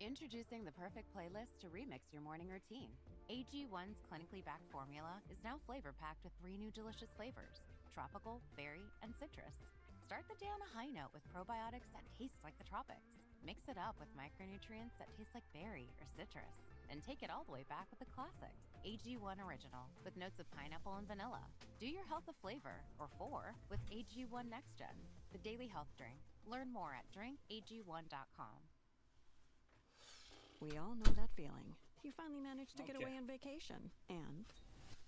Introducing the perfect playlist to remix your morning routine. AG1's clinically backed formula is now flavor packed with 3 new delicious flavors: tropical, berry, and citrus. Start the day on a high note with probiotics that taste like the tropics. Mix it up with micronutrients that taste like berry or citrus. And take it all the way back with the classic AG1 Original with notes of pineapple and vanilla. Do your health a flavor, or 4, with AG1 Next Gen, the daily health drink. Learn more at drinkag1.com. We all know that feeling. You finally managed to get away on vacation, and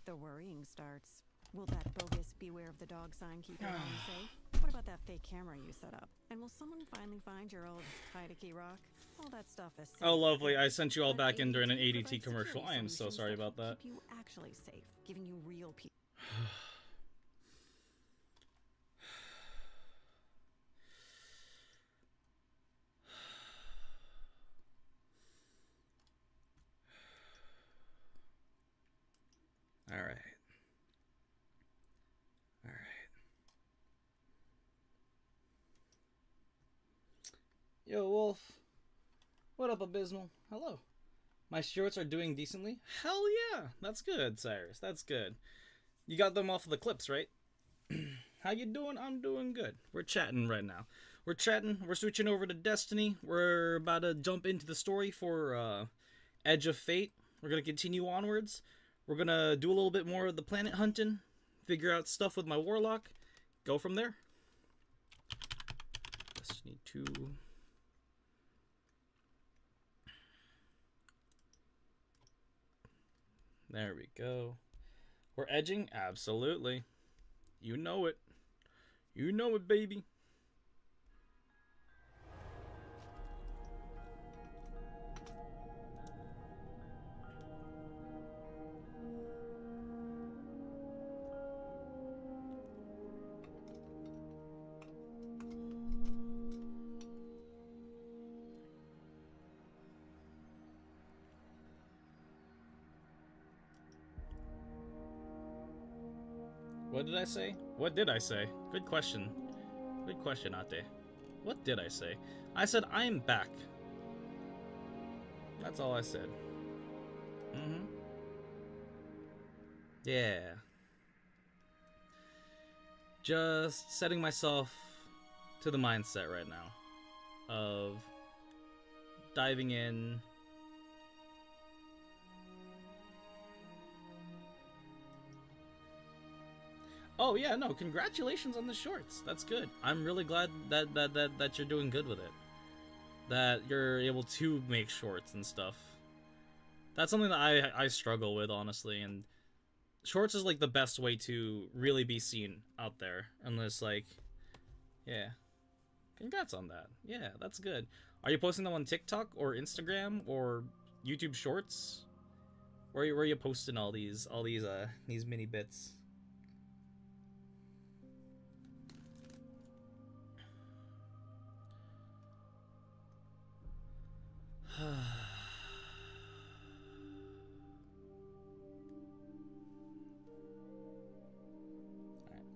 the worrying starts. Will that bogus beware of the dog sign keep you home safe? What about that fake camera you set up? And will someone finally find your old hide-a-key rock? All that stuff is safe. Oh, lovely. I sent you all back in during an ADT commercial. I am so sorry about that. Keep you actually safe, giving you real peace. All right. All right. Yo, Wolf. What up, Abysmal? Hello. My shorts are doing decently? Hell yeah! That's good, Cyrus. That's good. You got them off of the clips, right? How you doing? I'm doing good. We're chatting right now. We're chatting. We're switching over to Destiny. We're about to jump into the story for Edge of Fate. We're going to continue onwards. We're going to do a little bit more of the planet hunting. Figure out stuff with my Warlock. Go from there. Destiny 2... There we go. We're edging? Absolutely. You know it. You know it, baby. What did I say? What did I say? Good question. Good question, Ate. What did I say? I said, I am back. That's all I said. Mm-hmm. Yeah. Just setting myself to the mindset right now of diving in. Oh yeah, no, congratulations on the shorts. That's good. I'm really glad that you're doing good with it. That you're able to make shorts and stuff. That's something that I struggle with, honestly, and shorts is like the best way to really be seen out there. Unless, like, yeah. Congrats on that. Yeah, that's good. Are you posting them on TikTok or Instagram or YouTube Shorts? Where are you posting all these mini bits?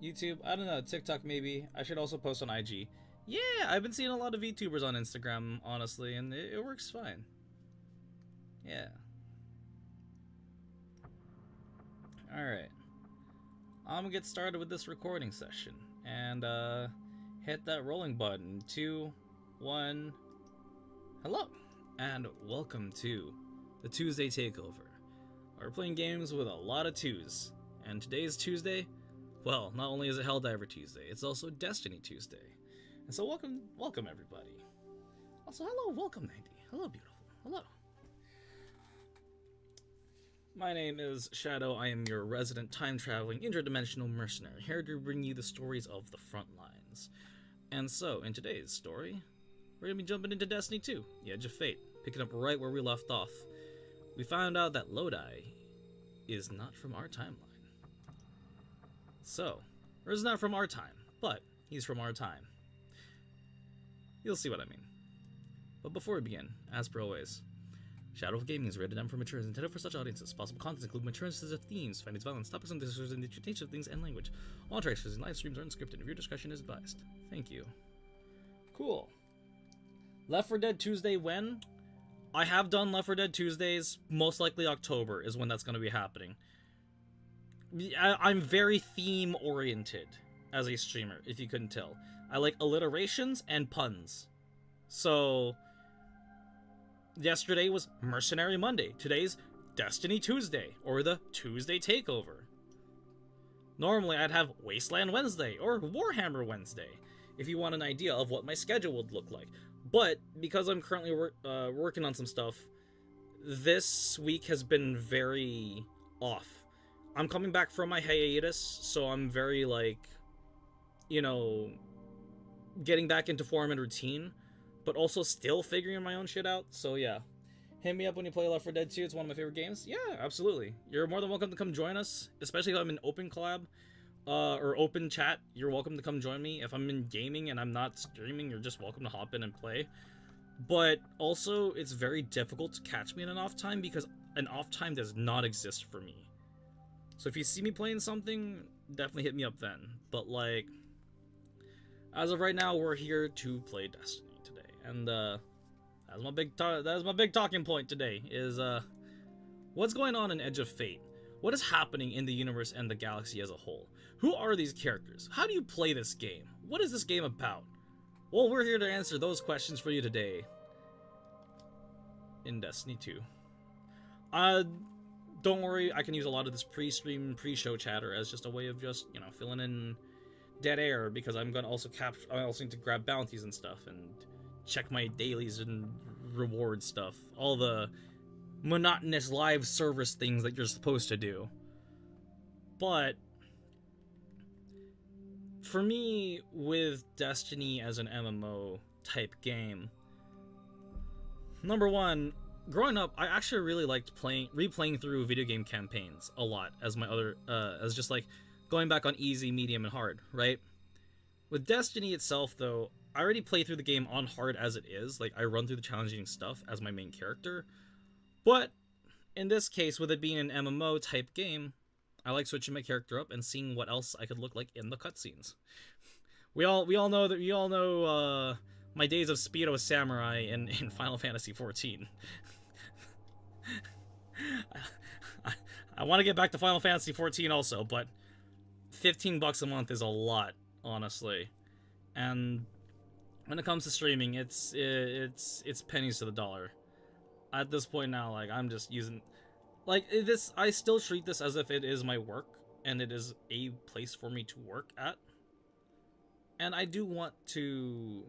YouTube, I don't know, TikTok maybe. I should also post on IG. Yeah, I've been seeing a lot of VTubers on Instagram, honestly, and it works fine. Yeah. Alright. I'm gonna get started with this recording session. And, hit that rolling button. 2, 1... Hello! And welcome to the Tuesday Takeover. We're playing games with a lot of twos. And today's Tuesday, well, not only is it Helldiver Tuesday, it's also Destiny Tuesday. And so welcome everybody. Also, hello, welcome 90. Hello, beautiful. Hello. My name is Shadow. I am your resident time-traveling interdimensional mercenary, here to bring you the stories of the front lines. And so, in today's story, we're going to be jumping into Destiny 2, The Edge of Fate, picking up right where we left off. We found out that Lodi is not from our timeline. So, or is not from our time, but he's from our time. You'll see what I mean. But before we begin, as per always, Shadow of Gaming is rated M for mature and intended for such audiences. Possible contents include mature sensitive themes, fantasy violence, topics and discourses, and the interpretation of things and language. All traces and live streams are unscripted. Viewer discretion is advised. Thank you. Cool. Left 4 Dead Tuesday when? I have done Left 4 Dead Tuesdays. Most likely October is when that's going to be happening. I'm very theme-oriented as a streamer, if you couldn't tell. I like alliterations and puns. So, yesterday was Mercenary Monday. Today's Destiny Tuesday, or the Tuesday Takeover. Normally, I'd have Wasteland Wednesday, or Warhammer Wednesday, if you want an idea of what my schedule would look like. But, because I'm currently working on some stuff, this week has been very off. I'm coming back from my hiatus, so I'm very, like, you know, getting back into form and routine, but also still figuring my own shit out. So, yeah. Hit me up when you play Left 4 Dead 2. It's one of my favorite games. Yeah, absolutely. You're more than welcome to come join us, especially if I'm in open collab or open chat. You're welcome to come join me. If I'm in gaming and I'm not streaming, you're just welcome to hop in and play. But also, it's very difficult to catch me in an off time because an off time does not exist for me. So if you see me playing something, definitely hit me up then. But like, as of right now, we're here to play Destiny today, and that's my big talking point today. Is what's going on in Edge of Fate? What is happening in the universe and the galaxy as a whole? Who are these characters? How do you play this game? What is this game about? Well, we're here to answer those questions for you today in Destiny 2. Don't worry, I can use a lot of this pre-stream, pre-show chatter as just a way of just, you know, filling in dead air, because I'm gonna also I also need to grab bounties and stuff and check my dailies and reward stuff. All the monotonous live service things that you're supposed to do. But for me, with Destiny as an MMO type game, number one, growing up, I actually really liked replaying through video game campaigns a lot as my other, as just like going back on easy, medium, and hard, right? With Destiny itself, though, I already play through the game on hard as it is. Like, I run through the challenging stuff as my main character. But in this case, with it being an MMO type game, I like switching my character up and seeing what else I could look like in the cutscenes. We all know my days of Speedo Samurai in Final Fantasy XIV. I want to get back to Final Fantasy XIV also, but $15 a month is a lot, honestly. And when it comes to streaming, it's pennies to the dollar. At this point now, like, I'm just using, like, this, I still treat this as if it is my work and it is a place for me to work at. And I do want to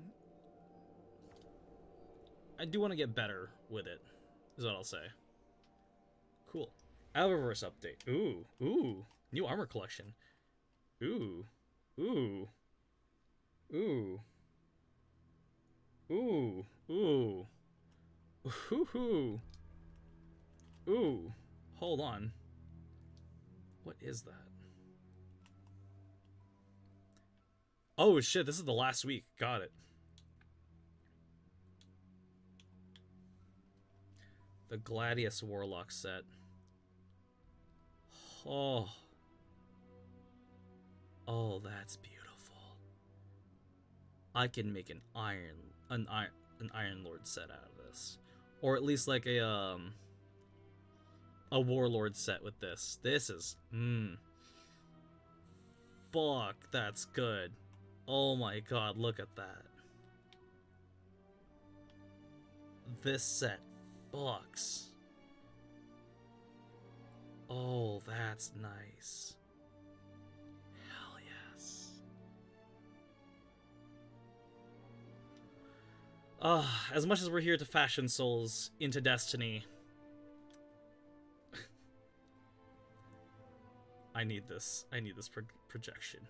get better with it, is what I'll say. Cool. Eververse update. Ooh, new armor collection. Ooh. Hold on. What is that? Oh shit, this is the last week. Got it. The Gladius Warlock set. Oh, that's beautiful. I can make an Iron Lord set out of this, or at least like a Warlord set with this. This is fuck, that's good. Oh my god, look at that. This set fucks. Oh, that's nice. Hell yes. As much as we're here to fashion souls into Destiny, I need this projection.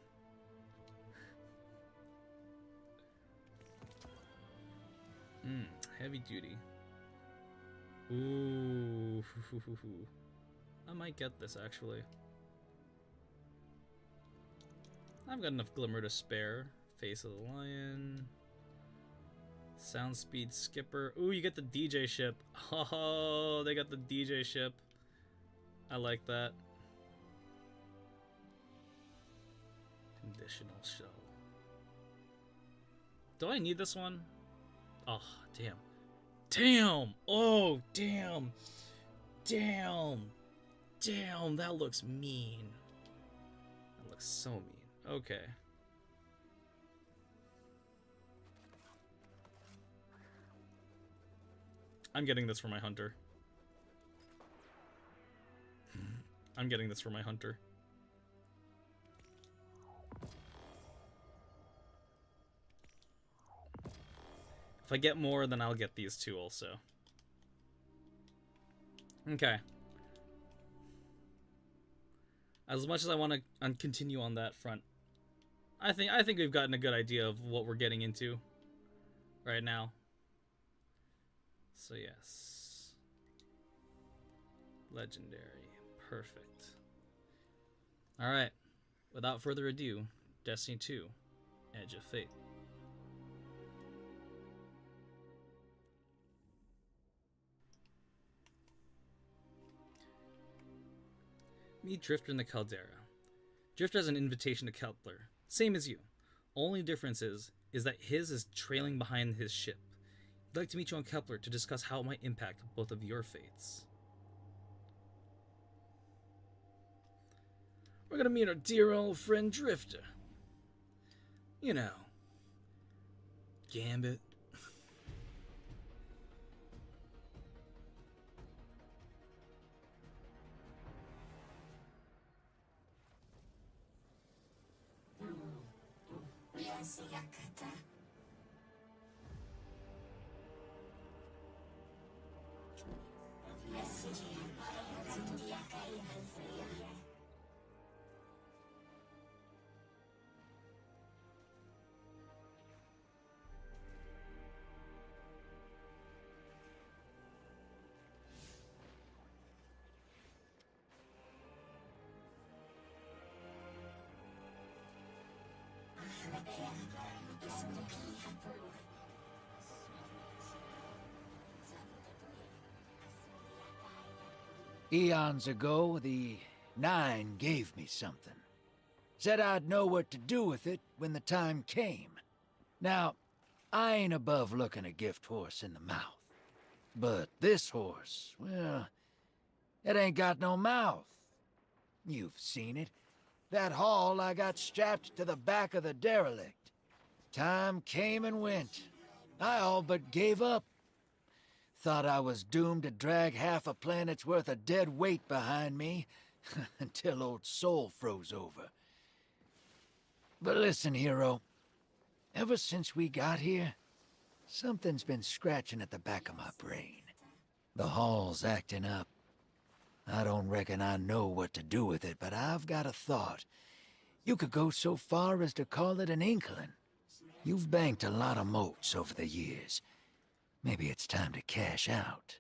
Heavy duty. Ooh. I might get this, actually. I've got enough glimmer to spare. Face of the Lion. Sound Speed Skipper. Ooh, you get the DJ ship. Oh, they got the DJ ship. I like that. Conditional shell. Do I need this one? Oh, damn. Damn! Oh, damn! Damn! Damn, that looks mean. That looks so mean. Okay. I'm getting this for my hunter. I'm getting this for my hunter. If I get more, then I'll get these two also. Okay. As much as I want to continue on that front, I think we've gotten a good idea of what we're getting into right now. So yes. Legendary. Perfect. Alright. Without further ado, Destiny 2, Edge of Fate. Meet Drifter in the Caldera. Drifter has an invitation to Kepler, same as you. Only difference is that his is trailing behind his ship. He'd like to meet you on Kepler to discuss how it might impact both of your fates. We're gonna meet our dear old friend Drifter. You know, Gambit. Eons ago, the Nine gave me something. Said I'd know what to do with it when the time came. Now, I ain't above looking a gift horse in the mouth. But this horse, well, it ain't got no mouth. You've seen it. That haul I got strapped to the back of the derelict. Time came and went. I all but gave up. Thought I was doomed to drag half a planet's worth of dead weight behind me, until old Soul froze over. But listen, hero. Ever since we got here, something's been scratching at the back of my brain. The hall's acting up. I don't reckon I know what to do with it, but I've got a thought. You could go so far as to call it an inkling. You've banked a lot of motes over the years. Maybe it's time to cash out.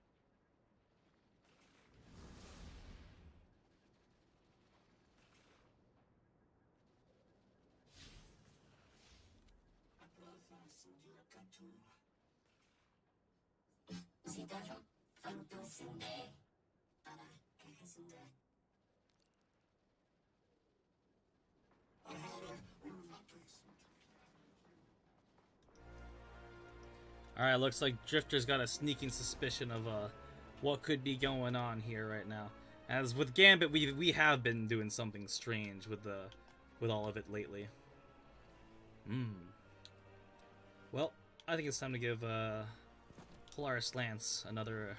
Alright, looks like Drifter's got a sneaking suspicion of what could be going on here right now. As with Gambit, we have been doing something strange with all of it lately. Well, I think it's time to give Polaris Lance another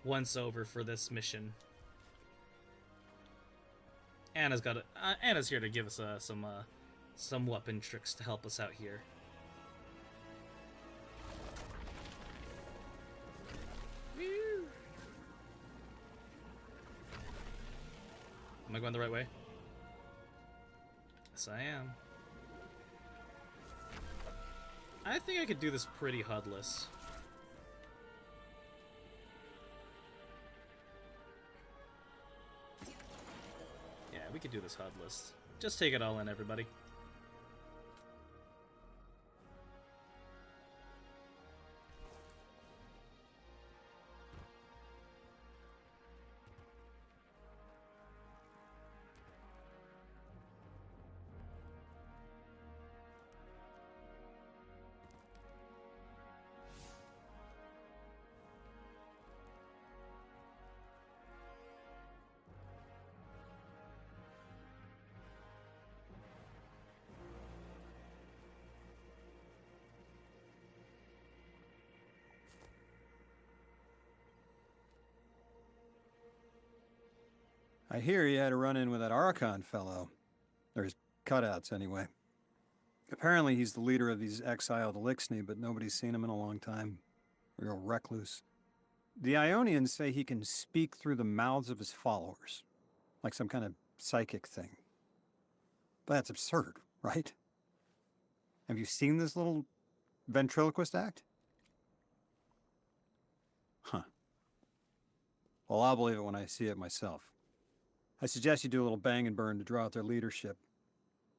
once-over for this mission. Anna's here to give us some weapon tricks to help us out here. Am I going the right way? Yes, I am. I think I could do this pretty HUDless. Yeah, we could do this HUDless. Just take it all in, everybody. I hear you had a run-in with that Archon fellow. Or his cutouts, anyway. Apparently he's the leader of these exiled Elixni, but nobody's seen him in a long time. Real recluse. The Ionians say he can speak through the mouths of his followers. Like some kind of psychic thing. But that's absurd, right? Have you seen this little ventriloquist act? Huh. Well, I'll believe it when I see it myself. I suggest you do a little bang and burn to draw out their leadership.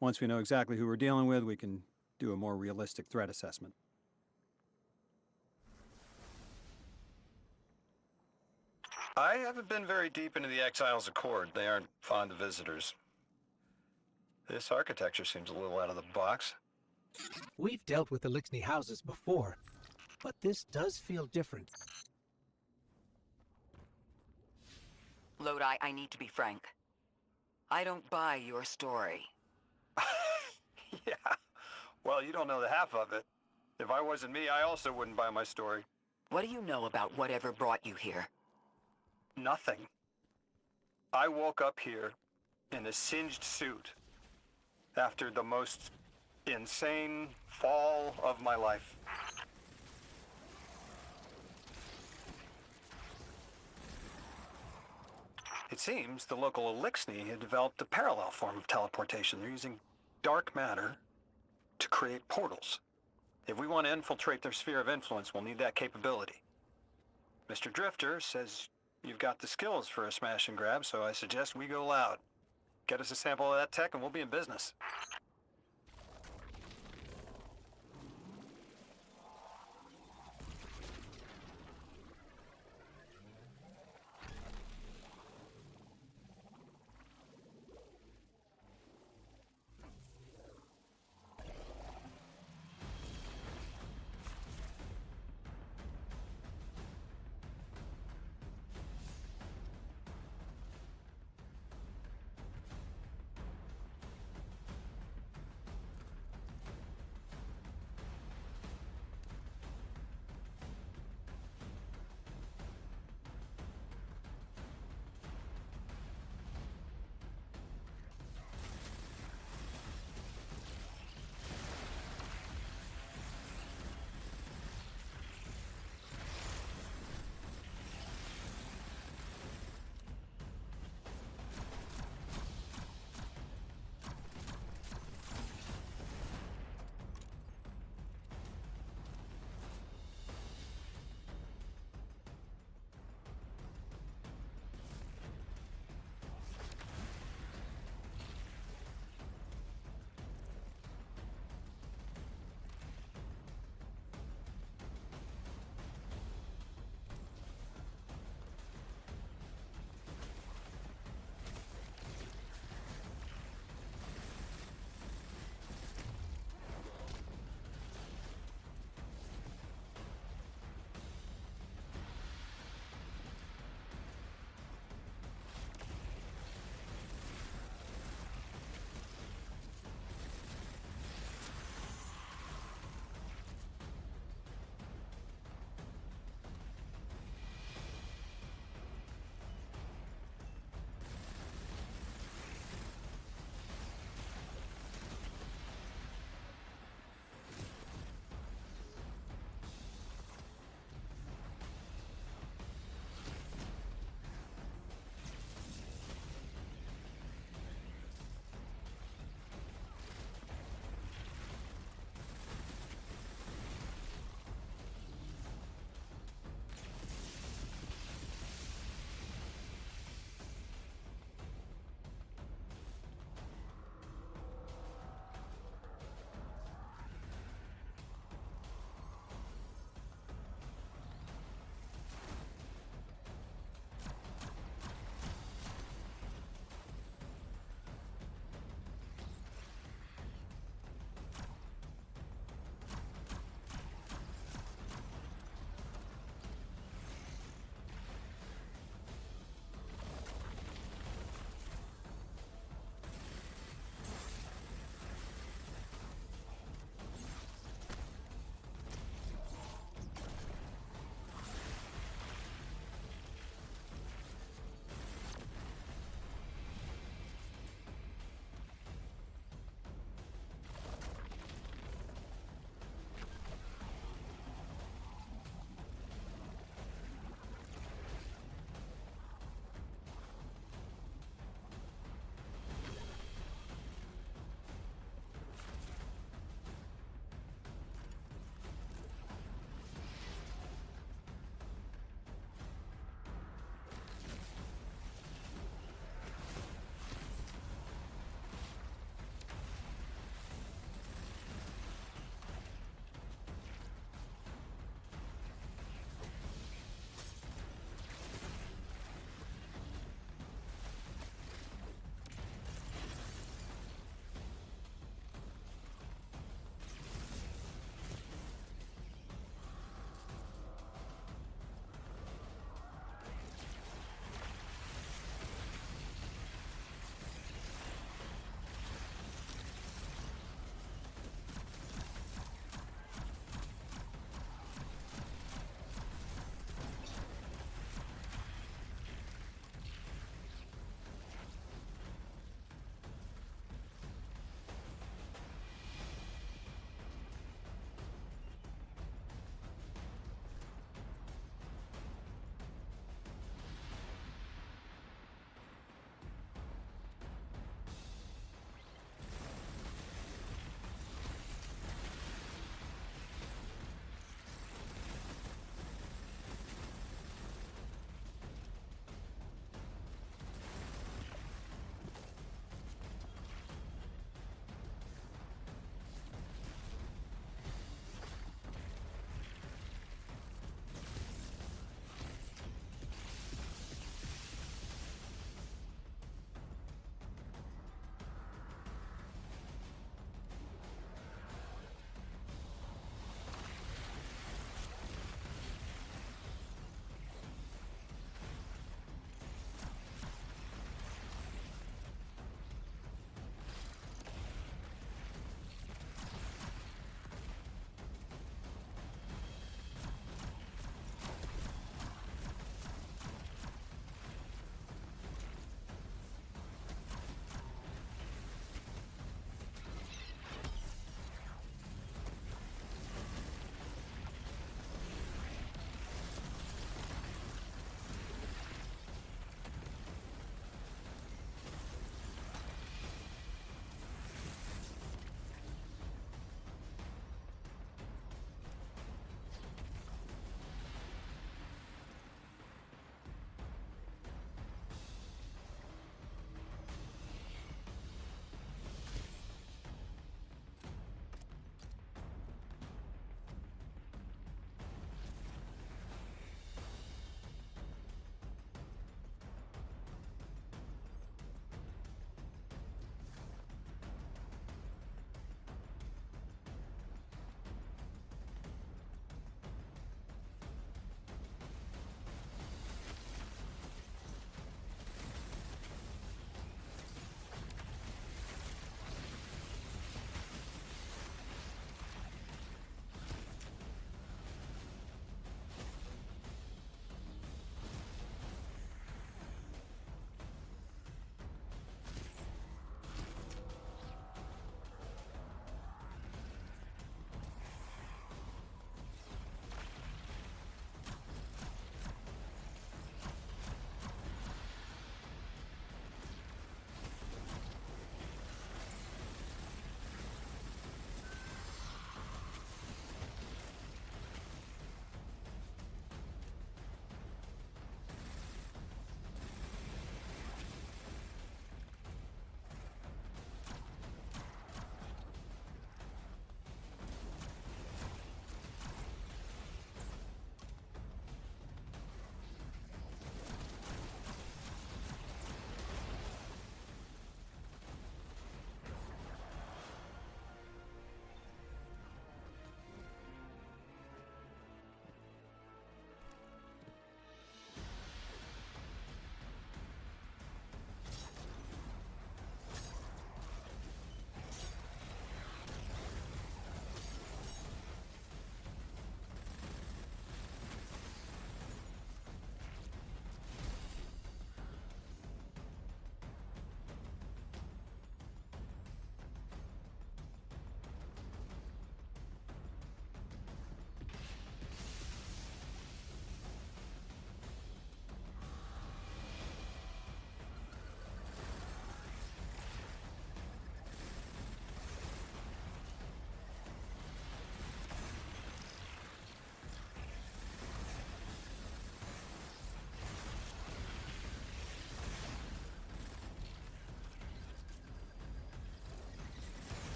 Once we know exactly who we're dealing with, we can do a more realistic threat assessment. I haven't been very deep into the Exiles' Accord. They aren't fond of visitors. This architecture seems a little out of the box. We've dealt with Elixni houses before, but this does feel different. Lodi, I need to be frank. I don't buy your story. Yeah. Well, you don't know the half of it. If I wasn't me, I also wouldn't buy my story. What do you know about whatever brought you here? Nothing. I woke up here in a singed suit after the most insane fall of my life. It seems the local Elixni had developed a parallel form of teleportation. They're using dark matter to create portals. If we want to infiltrate their sphere of influence, we'll need that capability. Mr. Drifter says you've got the skills for a smash and grab, so I suggest we go loud. Get us a sample of that tech and we'll be in business.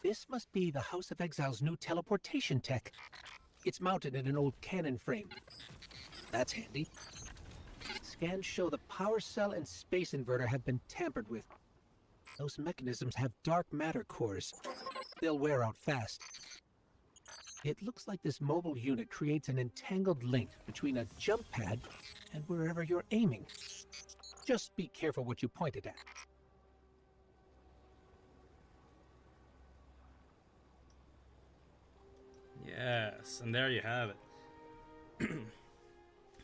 This must be the House of Exile's new teleportation tech. It's mounted in an old cannon frame. That's handy. Scans show the power cell and space inverter have been tampered with. Those mechanisms have dark matter cores. They'll wear out fast. It looks like this mobile unit creates an entangled link between a jump pad and wherever you're aiming. Just be careful what you pointed at. Yes, and there you have it.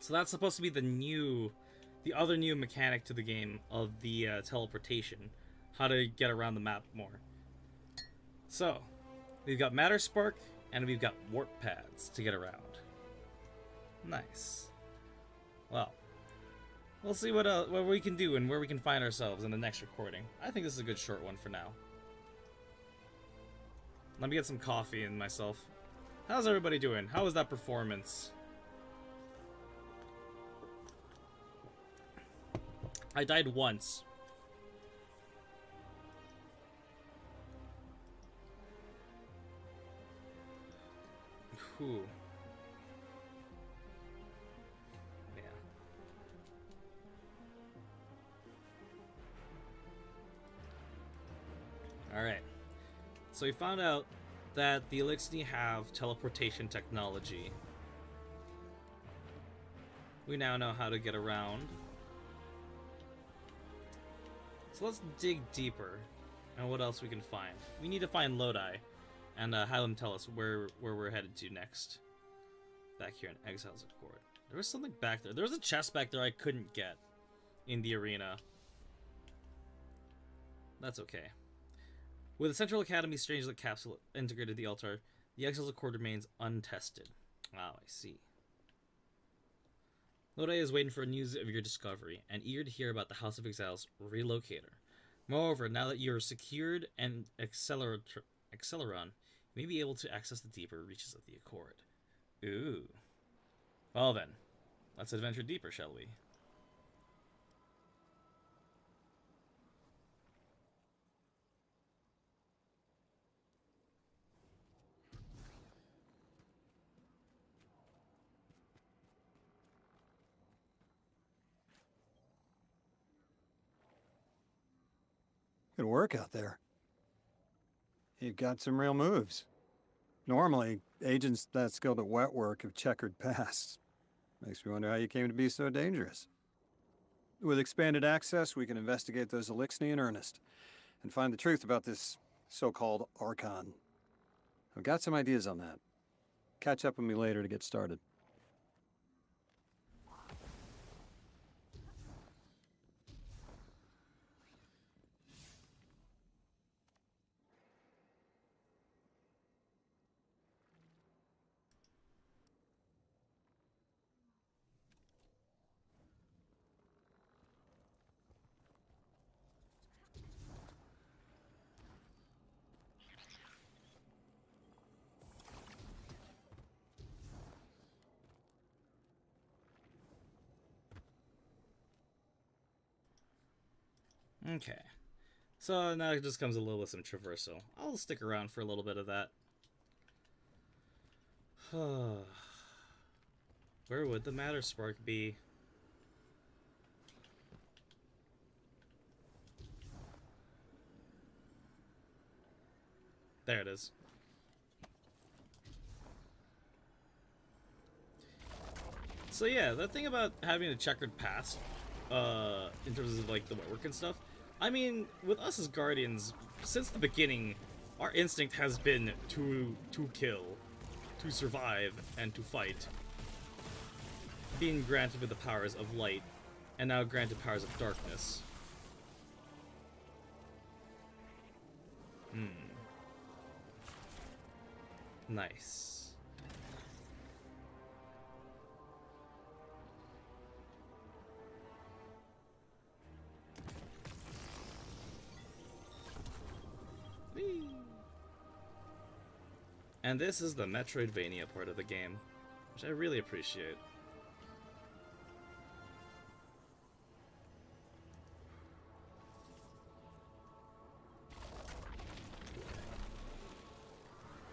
So that's supposed to be the other new mechanic to the game of the teleportation. How to get around the map more. So, we've got Matter Spark, and we've got warp pads to get around. Nice. Well, we'll see what we can do and where we can find ourselves in the next recording. I think this is a good short one for now. Let me get some coffee in myself. How's everybody doing? How was that performance? I died once. Whew. Yeah. Alright. So we found out that the Elixni have teleportation technology. We now know how to get around. So let's dig deeper and what else we can find. We need to find Lodi and have them tell us where we're headed to next. Back here in Exile's Accord. There was something back there. There was a chest back there I couldn't get in the arena. That's okay. With the Central Academy Strangelet capsule integrated the altar, the Exile's Accord remains untested. Wow, I see. Lodi is waiting for news of your discovery and eager to hear about the House of Exile's relocator. Moreover, now that you're secured and Acceleron, you may be able to access the deeper reaches of the Accord. Ooh. Well then, let's adventure deeper, shall we? Good work out there. You've got some real moves. Normally, agents that skilled at wet work have checkered pasts. Makes me wonder how you came to be so dangerous. With expanded access, we can investigate those Elixni in earnest and find the truth about this so-called Archon. I've got some ideas on that. Catch up with me later to get started. Okay. So now it just comes a little with some traversal. I'll stick around for a little bit of that. Where would the Matter Spark be? There it is. So yeah, the thing about having a checkered past, in terms of like the work and stuff, I mean, with us as Guardians, since the beginning, our instinct has been to kill, to survive, and to fight. Being granted with the powers of light, and now granted powers of darkness. Nice. Whee! And this is the Metroidvania part of the game, which I really appreciate.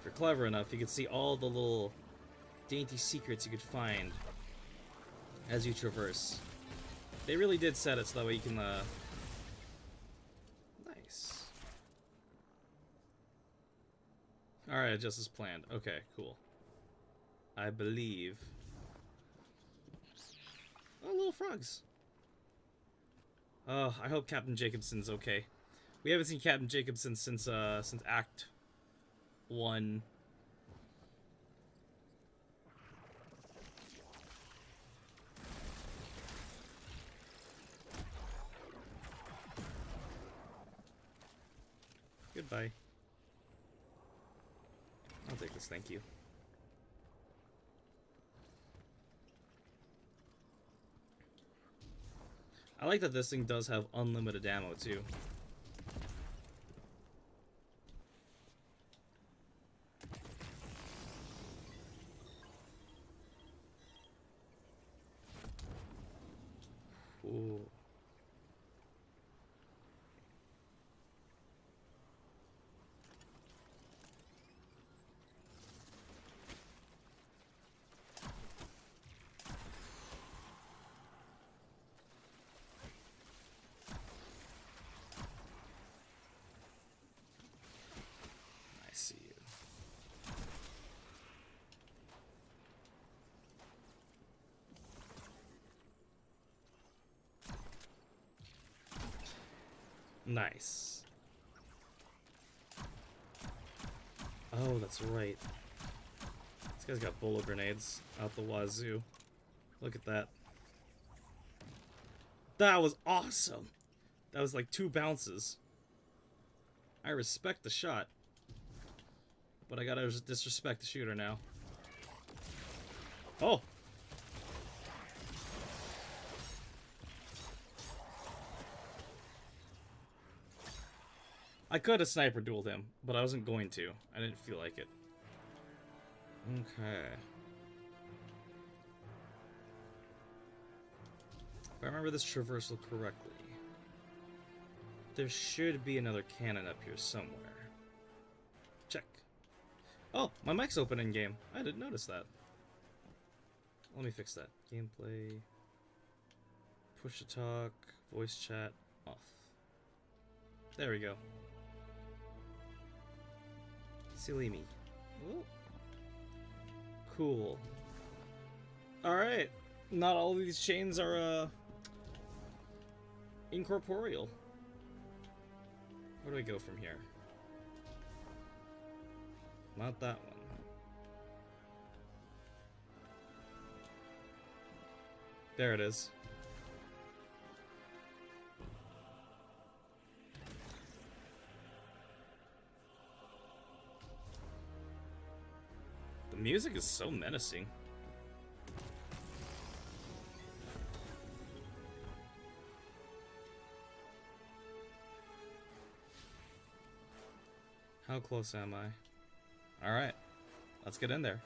you're clever enough, you could see all the little dainty secrets you could find as you traverse. They really did set it so that way you can, nice. Alright, just as planned. Okay, cool. I believe... Oh, little frogs. Oh, I hope Captain Jacobson's okay. We haven't seen Captain Jacobson since Act 1. Goodbye. I'll take this, thank you. I like that this thing does have unlimited ammo, too. Ooh. I see you. Nice. Oh, that's right. This guy's got bullet grenades out the wazoo. Look at that. That was awesome. That was like 2 bounces. I respect the shot. But I gotta disrespect the shooter now. Oh! I could have sniper dueled him, but I wasn't going to. I didn't feel like it. Okay. If I remember this traversal correctly, there should be another cannon up here somewhere. Check. Oh, my mic's open in game. I didn't notice that. Let me fix that. Gameplay. Push to talk. Voice chat. Off. There we go. Silly me. Ooh. Cool. Alright. Not all of these chains are, incorporeal. Where do we go from here? Not that one. There it is. The music is so menacing. How close am I? Alright, let's get in there.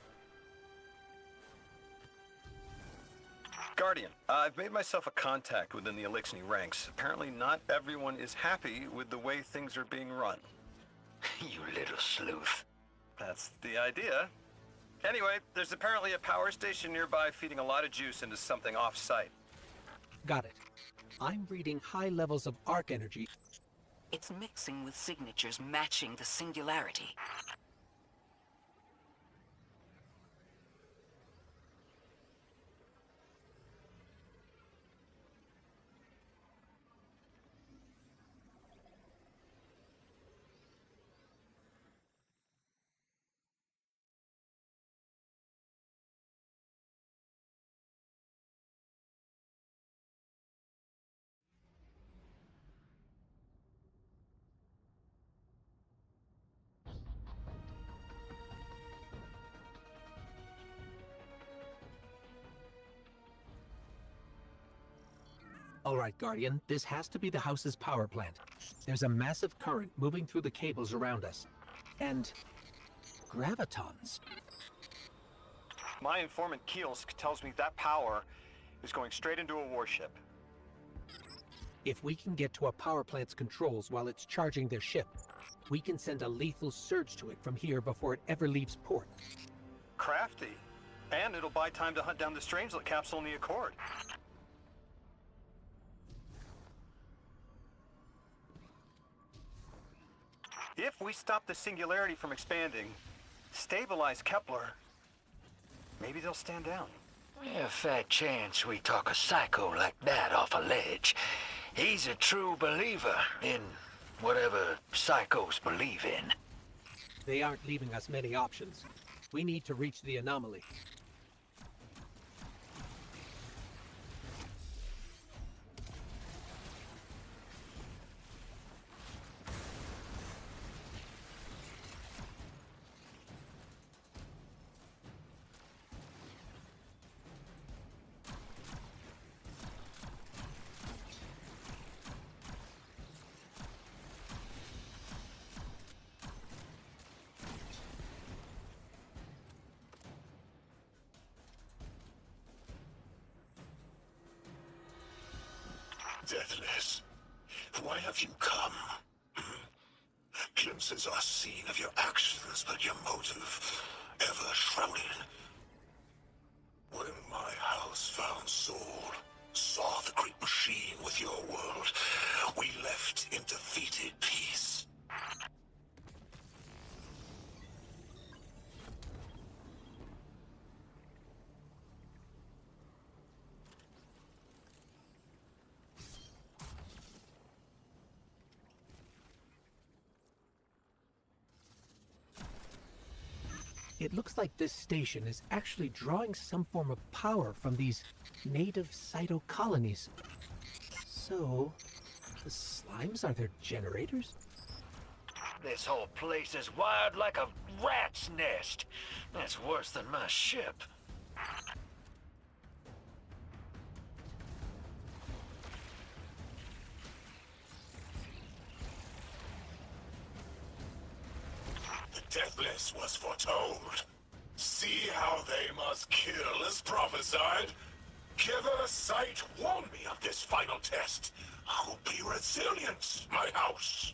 Guardian, I've made myself a contact within the Elixni ranks. Apparently not everyone is happy with the way things are being run. You little sleuth. That's the idea. Anyway, there's apparently a power station nearby feeding a lot of juice into something off-site. Got it. I'm reading high levels of arc energy. It's mixing with signatures matching the singularity. All right, Guardian, this has to be the house's power plant. There's a massive current moving through the cables around us. And gravitons. My informant Kielsk tells me that power is going straight into a warship. If we can get to a power plant's controls while it's charging their ship, we can send a lethal surge to it from here before it ever leaves port. Crafty. And it'll buy time to hunt down the Strangelet capsule in the Accord. If we stop the singularity from expanding, stabilize Kepler, maybe they'll stand down. A fat chance we talk a psycho like that off a ledge. He's a true believer in whatever psychos believe in. They aren't leaving us many options. We need to reach the anomaly. Deathless, why have you come? Glimpses are seen of your actions, but your motive ever shrouded. When my house found Soul, saw the great machine with your world, we left in defeated peace. It looks like this station is actually drawing some form of power from these native cytocolonies. So, the slimes are their generators? This whole place is wired like a rat's nest. That's worse than my ship. The Deathless was foretold. See how they must kill as prophesied. Give her sight, warn me of this final test. I'll be resilient, my house.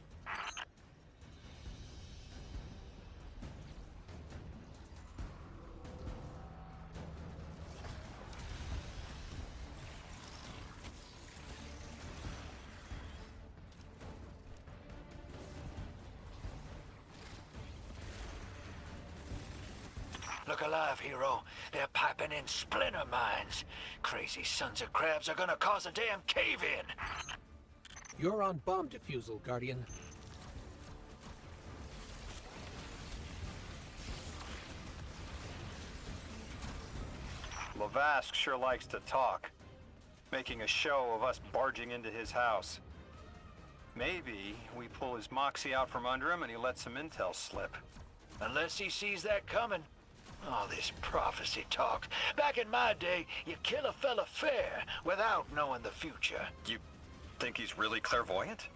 Look alive, hero. They're piping in splinter mines. Crazy sons of crabs are gonna cause a damn cave-in. You're on bomb defusal, Guardian. Lavask sure likes to talk, making a show of us barging into his house. Maybe we pull his moxie out from under him and he lets some intel slip. Unless he sees that coming. All this prophecy talk. Back in my day, you kill a fella fair without knowing the future. You think he's really clairvoyant?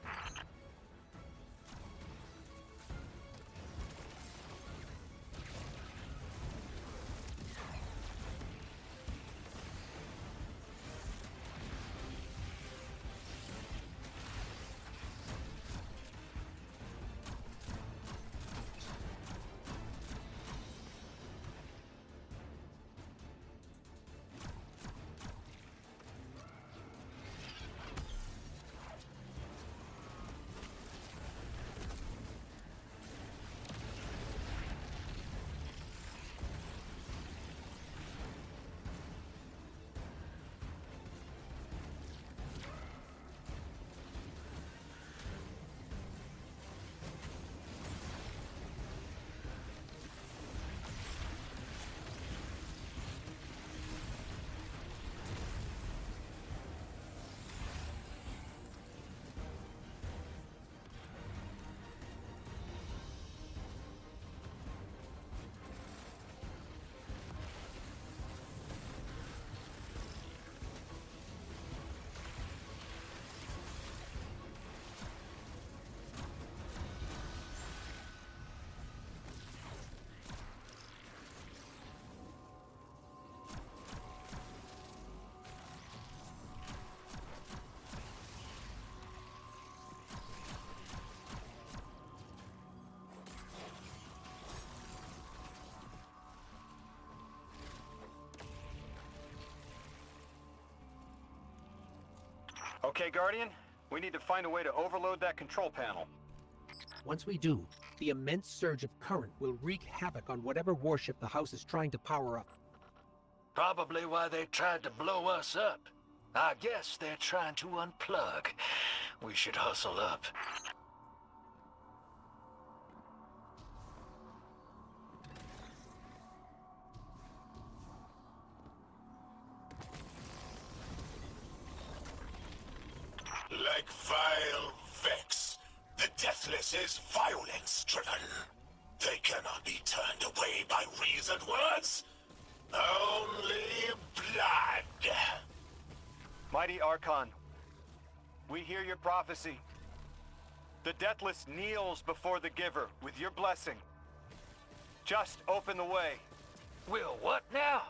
Okay, Guardian. We need to find a way to overload that control panel. Once we do, the immense surge of current will wreak havoc on whatever warship the house is trying to power up. Probably why they tried to blow us up. I guess they're trying to unplug. We should hustle up. Like vile Vex, the Deathless is violence-driven. They cannot be turned away by reasoned words. Only blood. Mighty Archon, we hear your prophecy. The Deathless kneels before the Giver with your blessing. Just open the way. Will what now?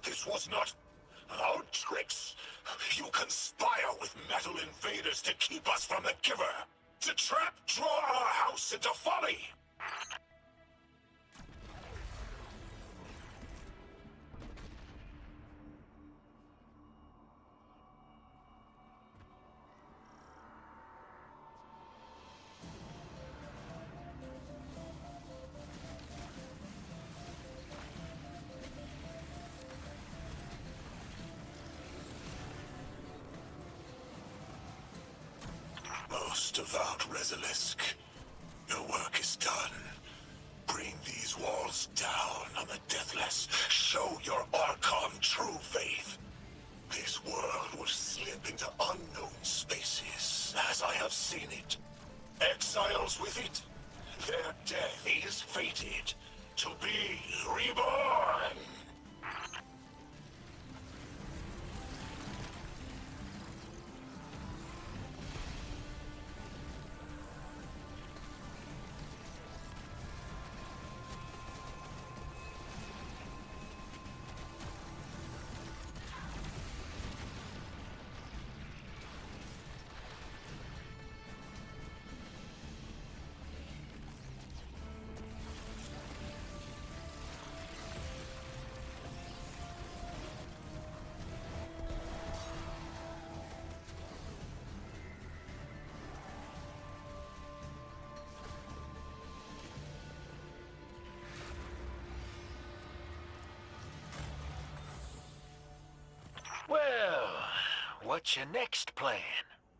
This was not our tricks. You conspire with metal invaders to keep us from the Giver. To draw our house into folly. Most devout Resilisk, your work is done. Bring these walls down on the Deathless. Show your Archon true faith. This world will slip into unknown spaces, as I have seen it. Exiles with it. Their death is fated to be reborn. Well, what's your next plan?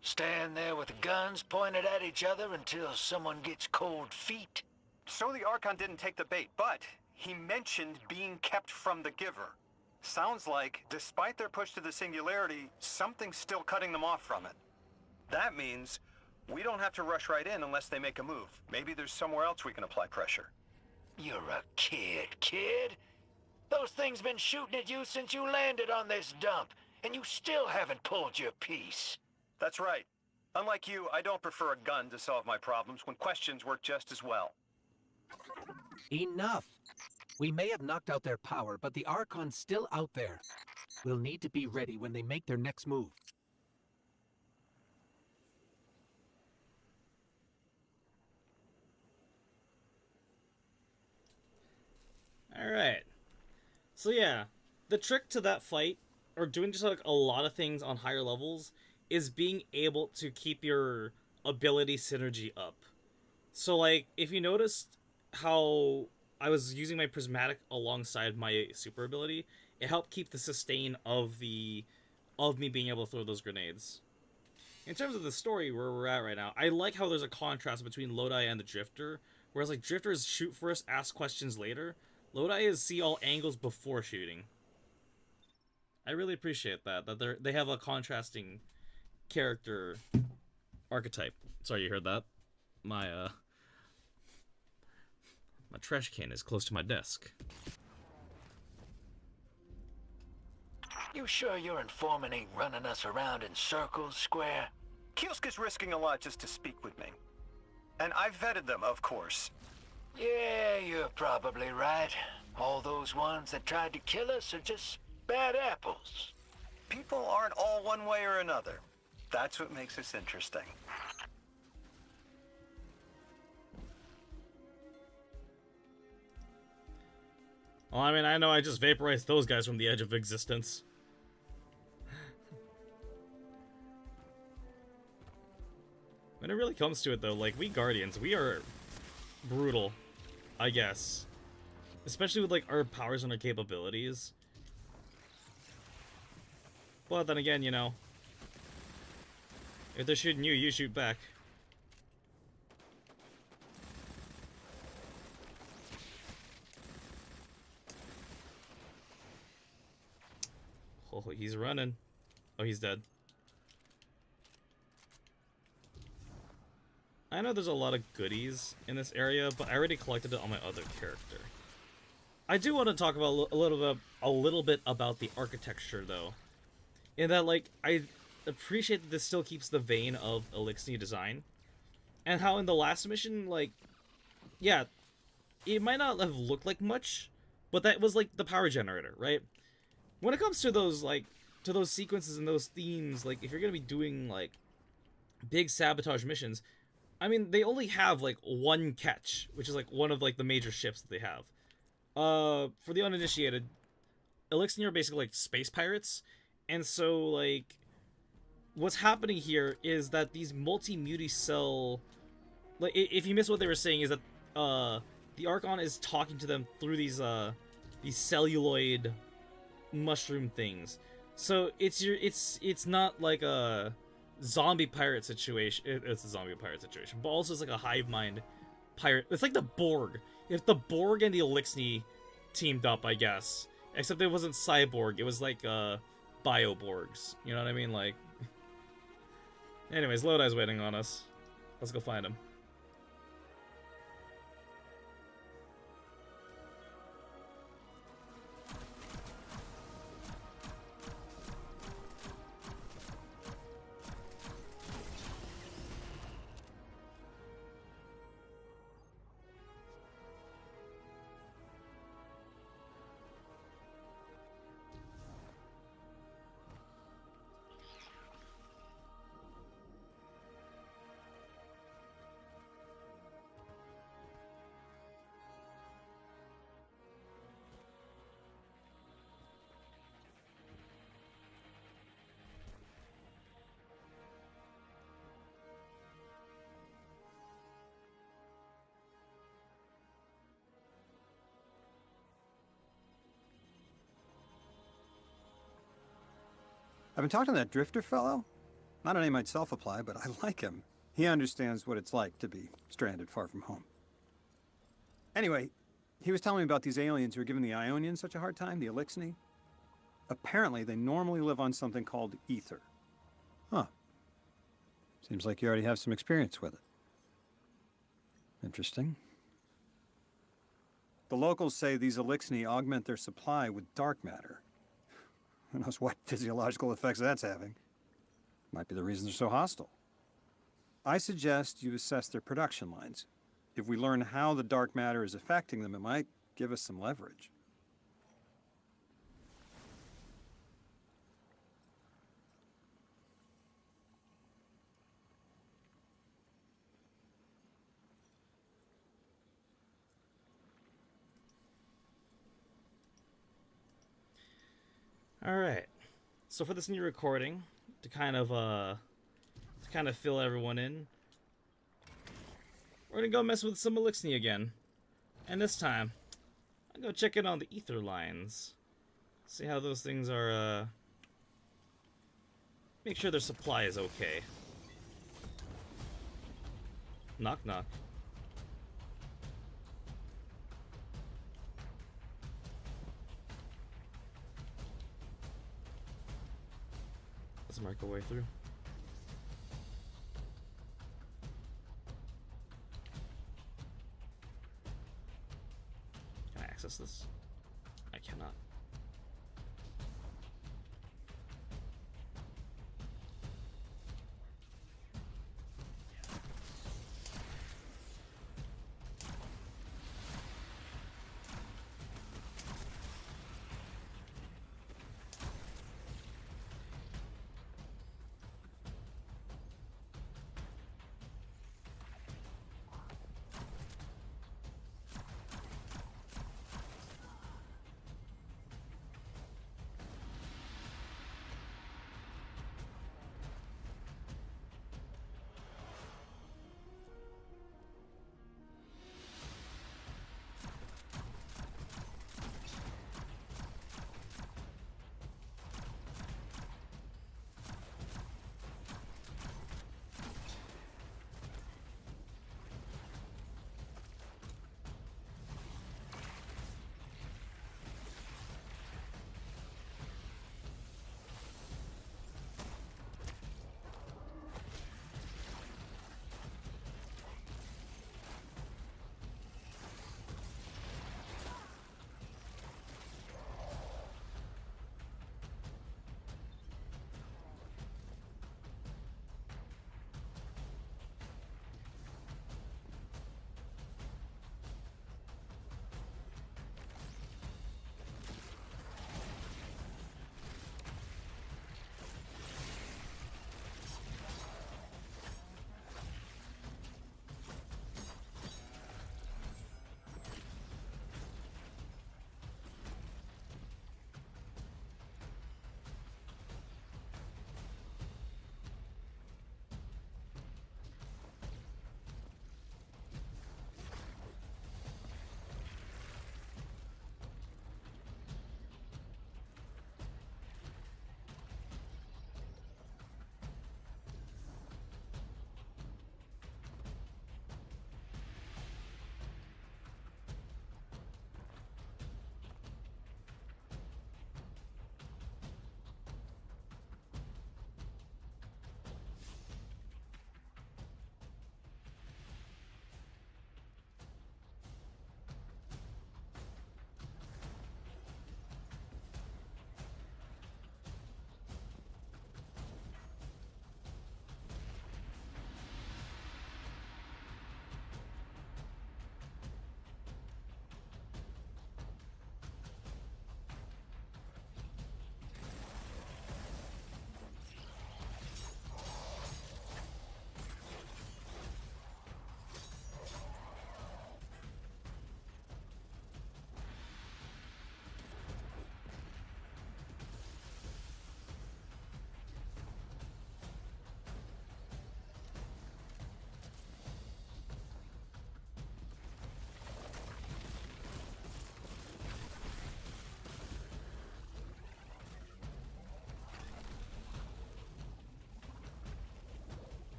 Stand there with the guns pointed at each other until someone gets cold feet? So the Archon didn't take the bait, but he mentioned being kept from the Giver. Sounds like, despite their push to the Singularity, something's still cutting them off from it. That means we don't have to rush right in unless they make a move. Maybe there's somewhere else we can apply pressure. You're a kid. Those things been shooting at you since you landed on this dump, and you still haven't pulled your piece. That's right. Unlike you, I don't prefer a gun to solve my problems when questions work just as well. Enough. We may have knocked out their power, but the Archon's still out there. We'll need to be ready when they make their next move. Alright. So yeah, the trick to that fight, or doing just like a lot of things on higher levels, is being able to keep your ability synergy up. So like, if you noticed how I was using my prismatic alongside my super ability, it helped keep the sustain of me being able to throw those grenades. In terms of the story where we're at right now, I like how there's a contrast between Lodi and the Drifter, whereas like Drifters shoot first, ask questions later. Lodi is see all angles before shooting. I really appreciate that they have a contrasting character archetype. Sorry, you heard that? My trash can is close to my desk. You sure your informant ain't running us around in circles, Square? Kiosk is risking a lot just to speak with me. And I've vetted them, of course. Yeah, you're probably right. All those ones that tried to kill us are just bad apples. People aren't all one way or another. That's what makes us interesting. Well, I mean, I know I just vaporized those guys from the edge of existence. When it really comes to it, though, like, we Guardians, we are brutal, I guess. Especially with, like, our powers and our capabilities. But then again, you know, if they're shooting you, you shoot back. Oh, he's running. Oh, he's dead. I know there's a lot of goodies in this area, but I already collected it on my other character. I do want to talk about a little bit about the architecture, though. In that, like, I appreciate that this still keeps the vein of Elixir design, and how in the last mission, like, yeah, it might not have looked like much, but that was like the power generator, right? When it comes to those, like, to those sequences and those themes, like, if you're gonna be doing, like, big sabotage missions, I mean, they only have, like, one catch, which is, like, one of, like, the major ships that they have. For the uninitiated, Elixir are basically, like, space pirates, and so, like, what's happening here is that these multi-muti-cell, like, if you miss what they were saying, is that, the Archon is talking to them through these celluloid mushroom things. So it's not like a zombie pirate situation. It's a zombie pirate situation, but also it's like a hive mind pirate. It's like the Borg. If the Borg and the Elixir teamed up, I guess. Except it wasn't cyborg. It was like Bioborgs. You know what I mean? Like. Anyways, Lodi's waiting on us. Let's go find him. I've been talking to that drifter fellow. Not a name I'd self-apply, but I like him. He understands what it's like to be stranded far from home. Anyway, he was telling me about these aliens who are giving the Ionians such a hard time, the Elixir. Apparently, they normally live on something called ether. Huh. Seems like you already have some experience with it. Interesting. The locals say these Elixir augment their supply with dark matter. Who knows what physiological effects that's having. Might be the reason they're so hostile. I suggest you assess their production lines. If we learn how the dark matter is affecting them, it might give us some leverage. Alright, so for this new recording, to kind of fill everyone in, we're gonna go mess with some Elixir again. And this time, I'll go check in on the ether lines. See how those things are, make sure their supply is okay. Knock knock. Let's mark our way through. Can I access this? I cannot.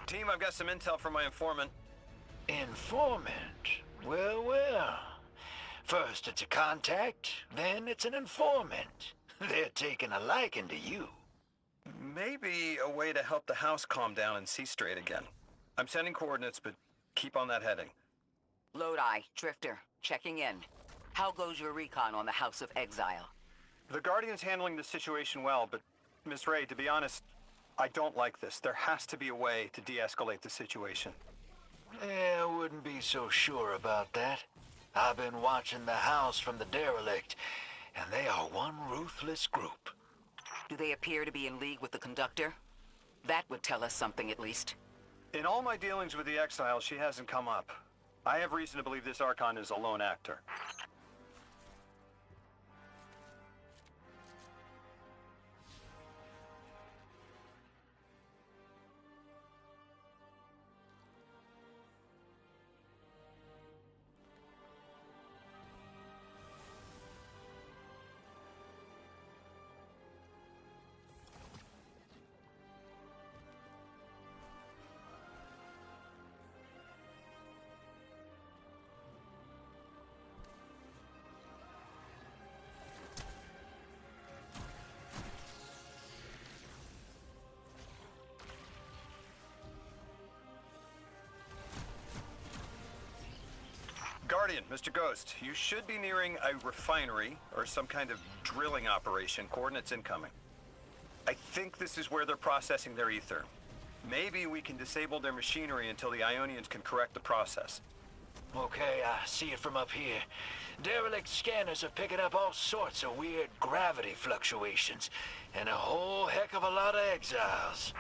Team, I've got some intel from my informant. Informant? Well, well. First it's a contact, then it's an informant. They're taking a liking to you. Maybe a way to help the house calm down and see straight again. I'm sending coordinates, but keep on that heading. Lodi, Drifter, checking in. How goes your recon on the House of Exile? The Guardian's handling the situation well, but Miss Ray, to be honest, I don't like this. There has to be a way to de-escalate the situation. I wouldn't be so sure about that. I've been watching the house from the derelict, and they are one ruthless group. Do they appear to be in league with the Conductor? That would tell us something, at least. In all my dealings with the Exile, she hasn't come up. I have reason to believe this Archon is a lone actor. Guardian, Mr. Ghost, you should be nearing a refinery or some kind of drilling operation. Coordinates incoming. I think this is where they're processing their ether. Maybe we can disable their machinery until the Ionians can correct the process. Okay, I see it from up here. Derelict scanners are picking up all sorts of weird gravity fluctuations, and a whole heck of a lot of exiles.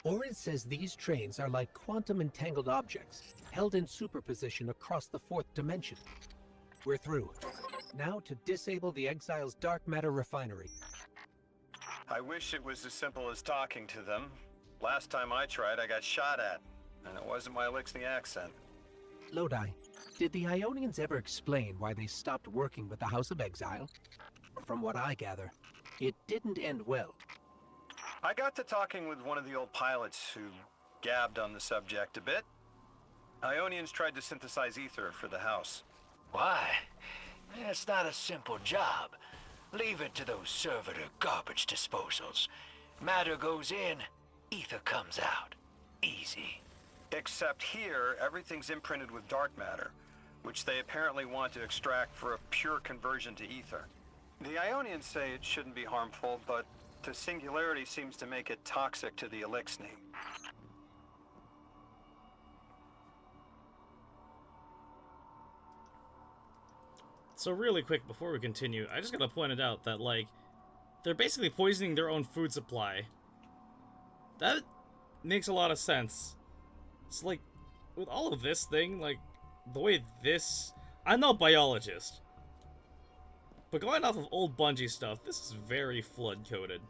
Orin says these trains are like quantum entangled objects, held in superposition across the fourth dimension. We're through. Now to disable the Exile's dark matter refinery. I wish it was as simple as talking to them. Last time I tried, I got shot at, and it wasn't my Elixni accent. Lodi, did the Ionians ever explain why they stopped working with the House of Exile? From what I gather, it didn't end well. I got to talking with one of the old pilots who gabbed on the subject a bit. Ionians tried to synthesize ether for the house. Why? It's not a simple job. Leave it to those servitor garbage disposals. Matter goes in, ether comes out. Easy. Except here, everything's imprinted with dark matter, which they apparently want to extract for a pure conversion to ether. The Ionians say it shouldn't be harmful, but the singularity seems to make it toxic to the Elixni. So really quick, before we continue, I just gotta point it out that, like, they're basically poisoning their own food supply. That makes a lot of sense. It's like, with all of this thing, like, the way this... I'm no biologist. But going off of old Bungie stuff, this is very flood-coded.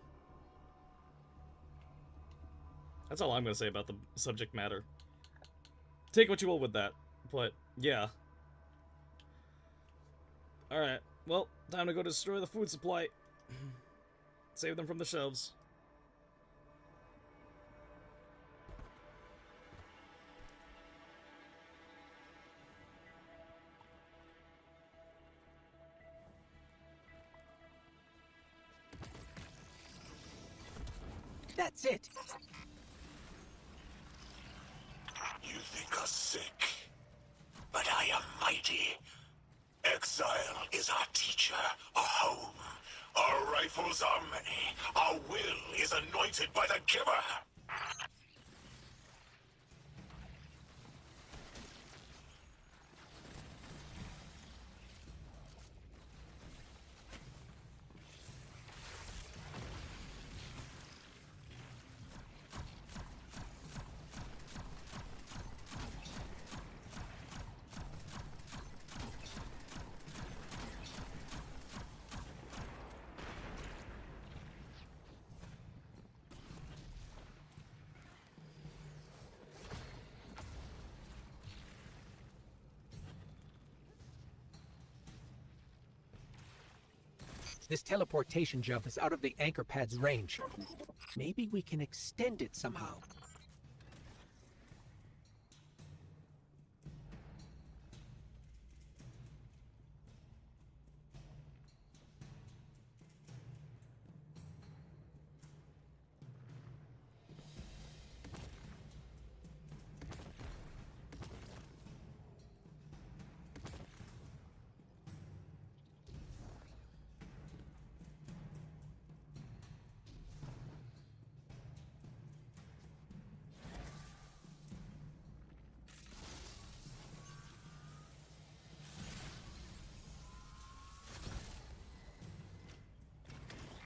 That's all I'm gonna say about the subject matter. Take what you will with that, but yeah. Alright, well, time to go destroy the food supply. Save them from the shelves. That's it. You think us sick, but I am mighty. Exile is our teacher, our home. Our rifles are many. Our will is anointed by the giver. This teleportation jump is out of the anchor pad's range. Maybe we can extend it somehow.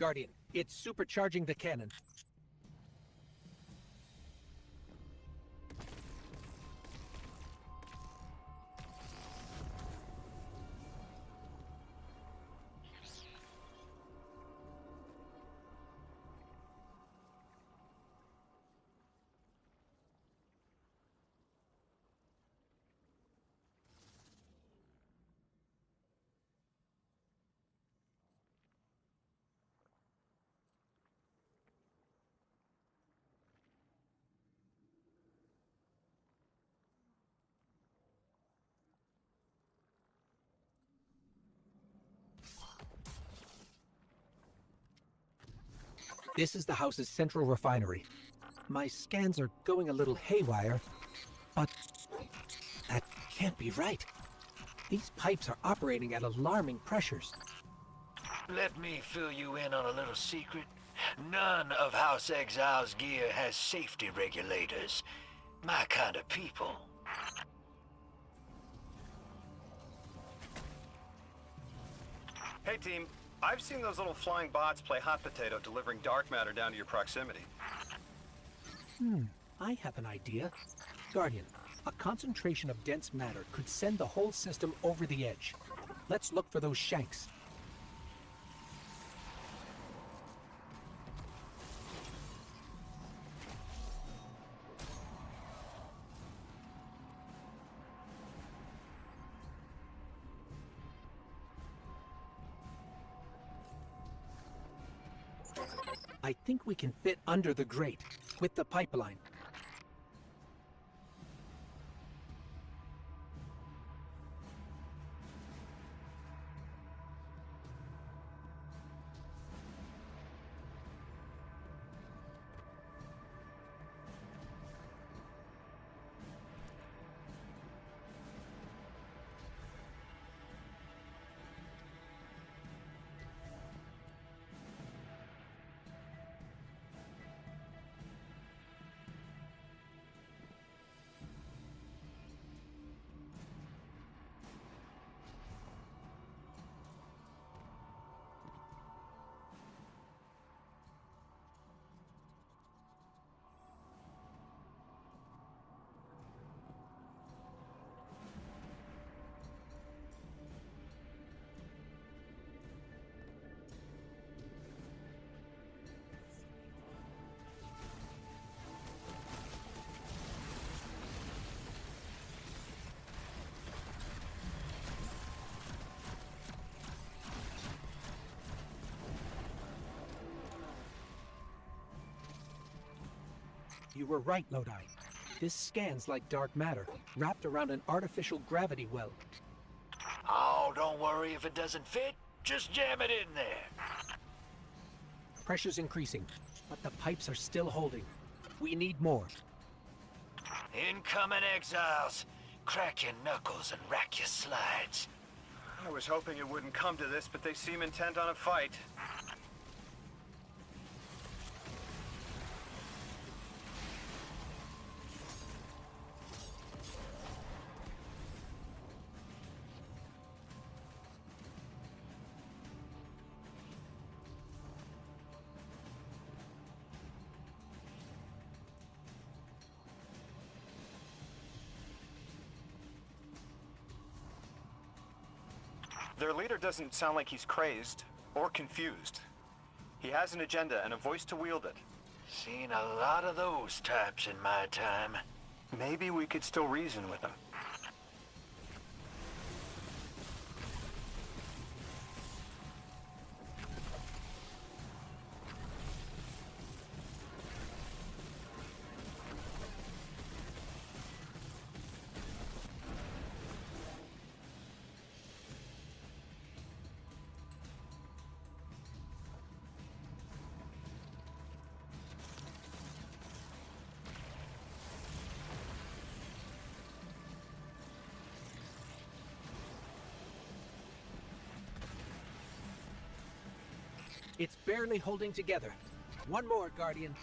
Guardian, it's supercharging the cannon. This is the house's central refinery. My scans are going a little haywire, but that can't be right. These pipes are operating at alarming pressures. Let me fill you in on a little secret. None of House Exile's gear has safety regulators. My kind of people. Hey team, I've seen those little flying bots play hot potato delivering dark matter down to your proximity. I have an idea. Guardian, a concentration of dense matter could send the whole system over the edge. Let's look for those shanks. I think we can fit under the grate, with the pipeline. You were right, Lodi. This scans like dark matter, wrapped around an artificial gravity well. Oh, don't worry if it doesn't fit. Just jam it in there. Pressure's increasing. But the pipes are still holding. We need more. Incoming exiles. Crack your knuckles and rack your slides. I was hoping it wouldn't come to this, but they seem intent on a fight. Their leader doesn't sound like he's crazed or confused. He has an agenda and a voice to wield it. Seen a lot of those types in my time. Maybe we could still reason with him. It's barely holding together. One more, Guardian.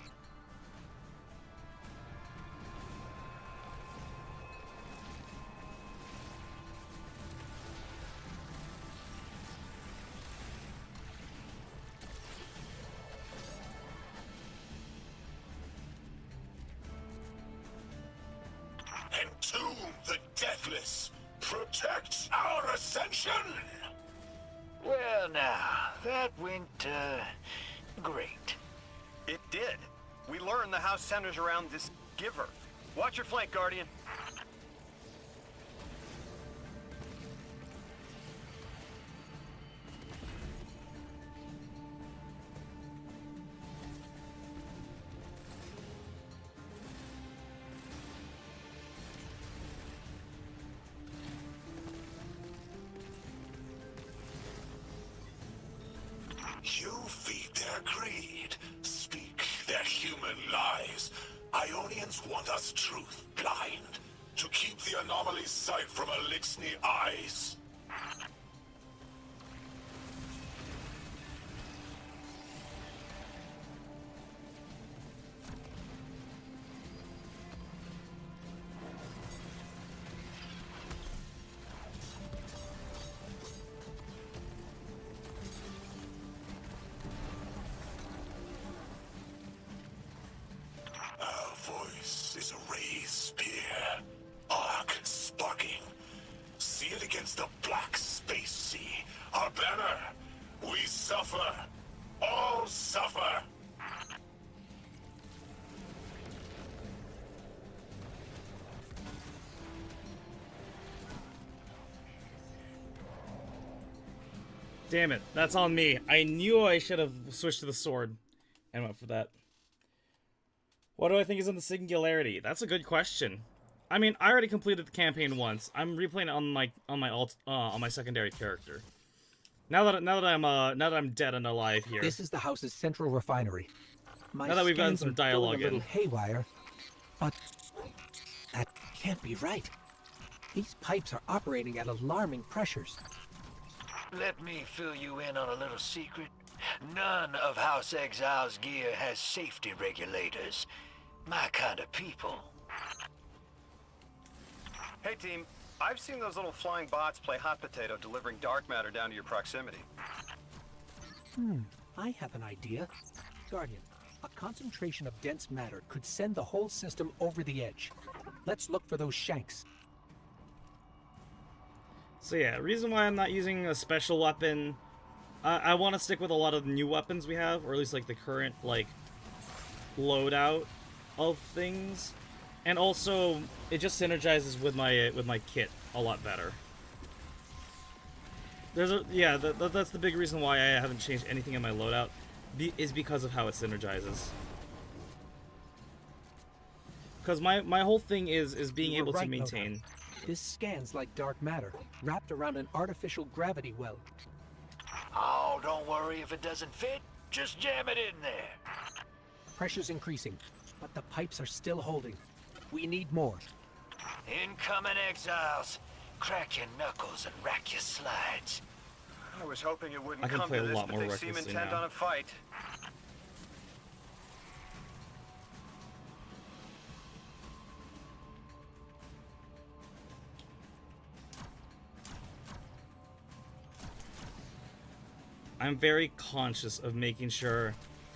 Entomb the deathless. Protect our ascension. Well now, that went, great. It did. We learned the house centers around this giver. Watch your flank, Guardian. You feed their greed, speak their human lies. Ionians want us truth blind, to keep the anomaly's sight from Elixni eyes. Is a raised spear, arc sparking. See it against the black space sea. Our banner. We suffer. All suffer. Damn it, that's on me. I knew I should have switched to the sword and went for that. What do I think is in the singularity? That's a good question. I mean, I already completed the campaign once. I'm replaying it on my secondary character. Now that I'm dead and alive here. This is the house's central refinery. My Now that we've gotten scans some are going dialogue a little in. haywire, but that can't be right. These pipes are operating at alarming pressures. Let me fill you in on a little secret. None of House Exile's gear has safety regulators. My kind of people. Hey team, I've seen those little flying bots play hot potato delivering dark matter down to your proximity. I have an idea. Guardian, a concentration of dense matter could send the whole system over the edge. Let's look for those shanks. So yeah, reason why I'm not using a special weapon, I want to stick with a lot of the new weapons we have, or at least like the current like loadout of things, and also it just synergizes with my kit a lot better. That's the big reason why I haven't changed anything in my loadout, is because of how it synergizes. Because my whole thing is being able to maintain. Loadout. This scans like dark matter, wrapped around an artificial gravity well. Oh, don't worry if it doesn't fit. Just jam it in there. pressure's increasing, but the pipes are still holding. We need more. Incoming exiles. Crack your knuckles and rack your slides. I was hoping it wouldn't I can come play to a this, lot but more they seem recklessly intent now. on a fight. I'm very conscious of making sure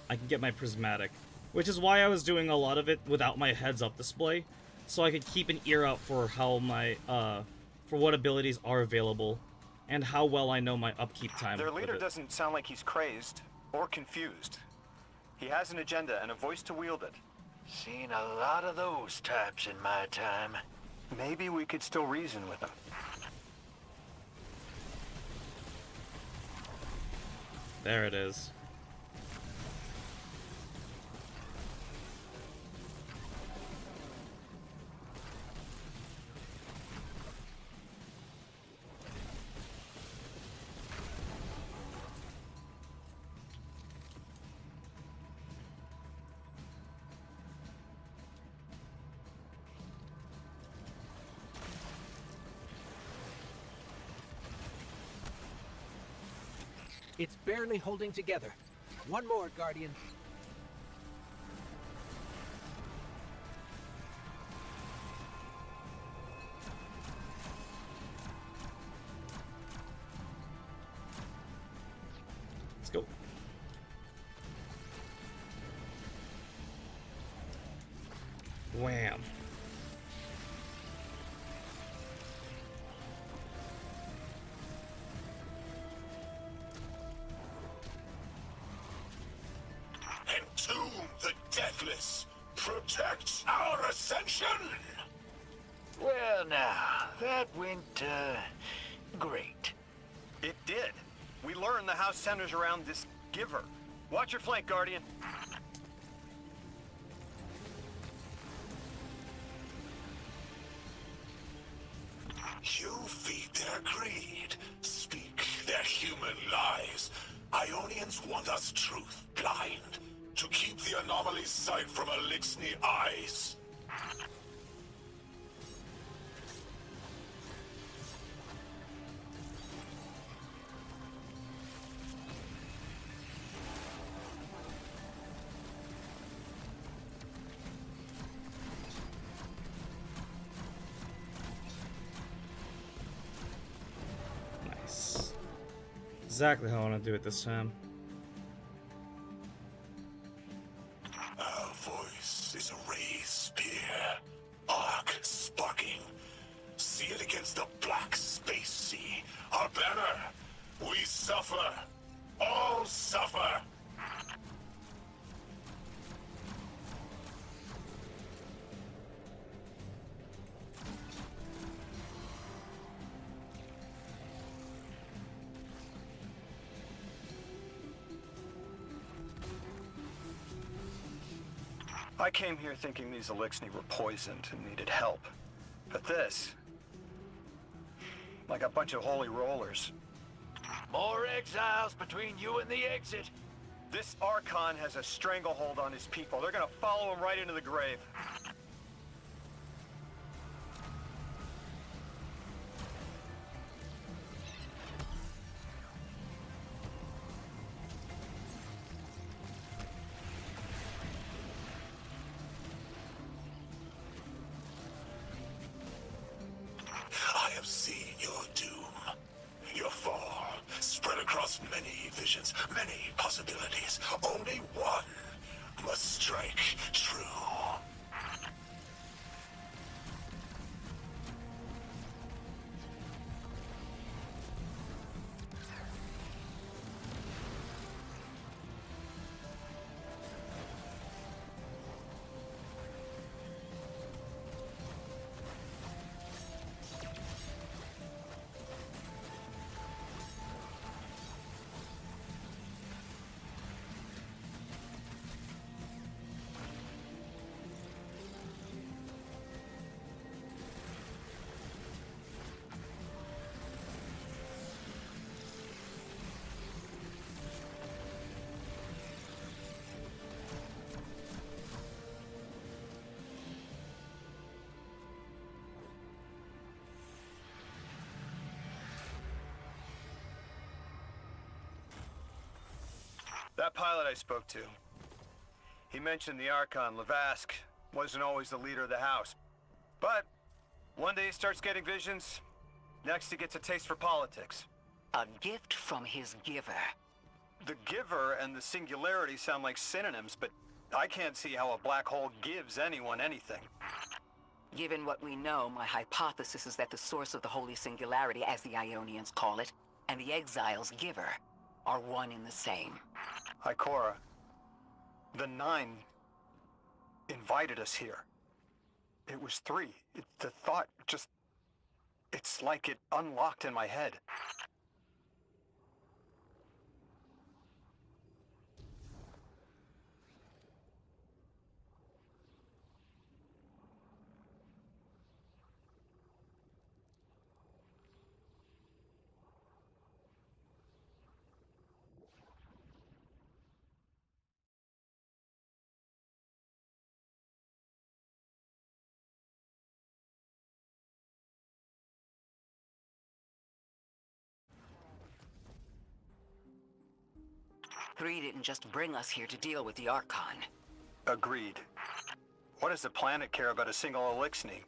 I can get my prismatic, which is why I was doing a lot of it without my heads-up display, so I could keep an ear out for how my for what abilities are available, and how well I know my upkeep time. Their with leader it. doesn't sound like he's crazed or confused. He has an agenda and a voice to wield it. Seen a lot of those types in my time. Maybe we could still reason with him. There it is. It's barely holding together. One more, Guardian. Let's go. Wham. Entomb the deathless. Protect our ascension. Well now, that went, great. It did. We learned the house centers around this giver. Watch your flank, Guardian. You feed their greed, speak their human lies. Ionians want us truth blind, to keep the anomaly's sight from Elixni eyes. Nice. Exactly how I want to do it this time. Our voice is a raised spear, arc sparking. See it against the black space sea. Our banner. We suffer. All suffer. I came here thinking these Elixni were poisoned and needed help. But this... like a bunch of holy rollers. More exiles between you and the exit. This Archon has a stranglehold on his people. They're gonna follow him right into the grave. I have seen your doom, your fall, spread across many visions, many possibilities. Only one must strike true. that pilot I spoke to. He mentioned the Archon, Lavask, wasn't always the leader of the house. But one day he starts getting visions, next he gets a taste for politics. A gift from his giver. The giver and the singularity sound like synonyms, but I can't see how a black hole gives anyone anything. Given what we know, my hypothesis is that the source of the Holy Singularity, as the Ionians call it, and the Exile's giver are one and the same. Ikora, the 9 invited us here. It was 3. The thought just... It's like it unlocked in my head. Three didn't just bring us here to deal with the Archon. Agreed. What does the planet care about a single Elixni?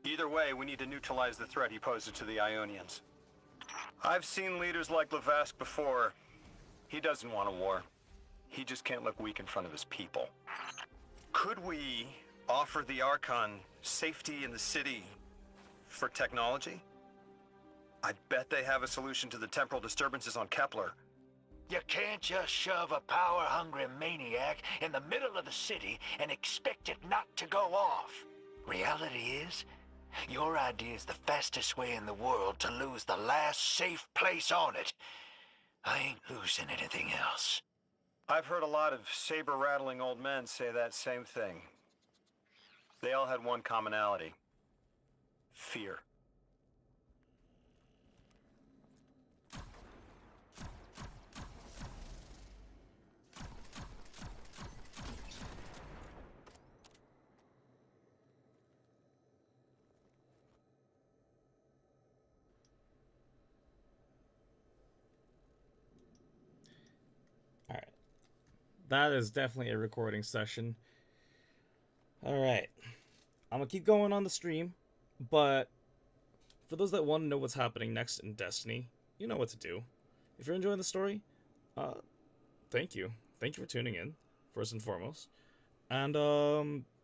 Either way, we need to neutralize the threat he poses to the Ionians. I've seen leaders like Lavask before. He doesn't want a war. He just can't look weak in front of his people. Could we offer the Archon safety in the city for technology? I bet they have a solution to the temporal disturbances on Kepler. You can't just shove a power-hungry maniac in the middle of the city and expect it not to go off. Reality is, your idea is the fastest way in the world to lose the last safe place on it. I ain't losing anything else. I've heard a lot of saber-rattling old men say that same thing. They all had one commonality. Fear. Alright. That is definitely a recording session. Alright. I'm gonna keep going on the stream, but for those that want to know what's happening next in Destiny, you know what to do. If you're enjoying the story, thank you. Thank you for tuning in, first and foremost. And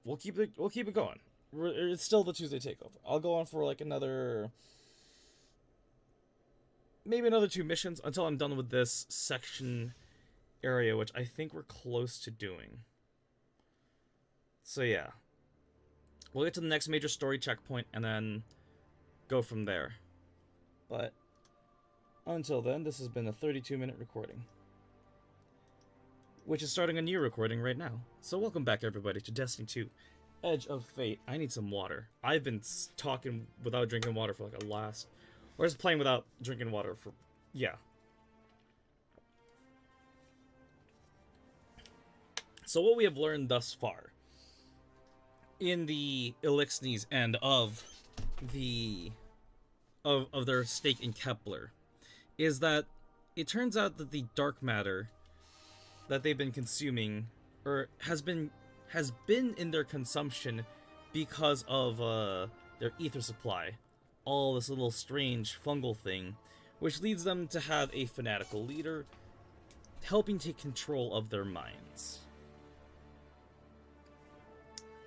we'll keep it going. It's still the Tuesday Takeover. I'll go on for like maybe another 2 missions until I'm done with this section area, which I think we're close to doing. So yeah, we'll get to the next major story checkpoint and then go from there. But until then, this has been a 32-minute recording, which is starting a new recording right now. So welcome back, everybody, to Destiny 2 Edge of Fate. I need some water. I've been talking without drinking water for like or just playing without drinking water for, yeah. So what we have learned thus far in the Elixni's end of their stake in Kepler is that it turns out that the dark matter that they've been consuming, or has been in their consumption because of their ether supply, all this little strange fungal thing, which leads them to have a fanatical leader helping take control of their minds.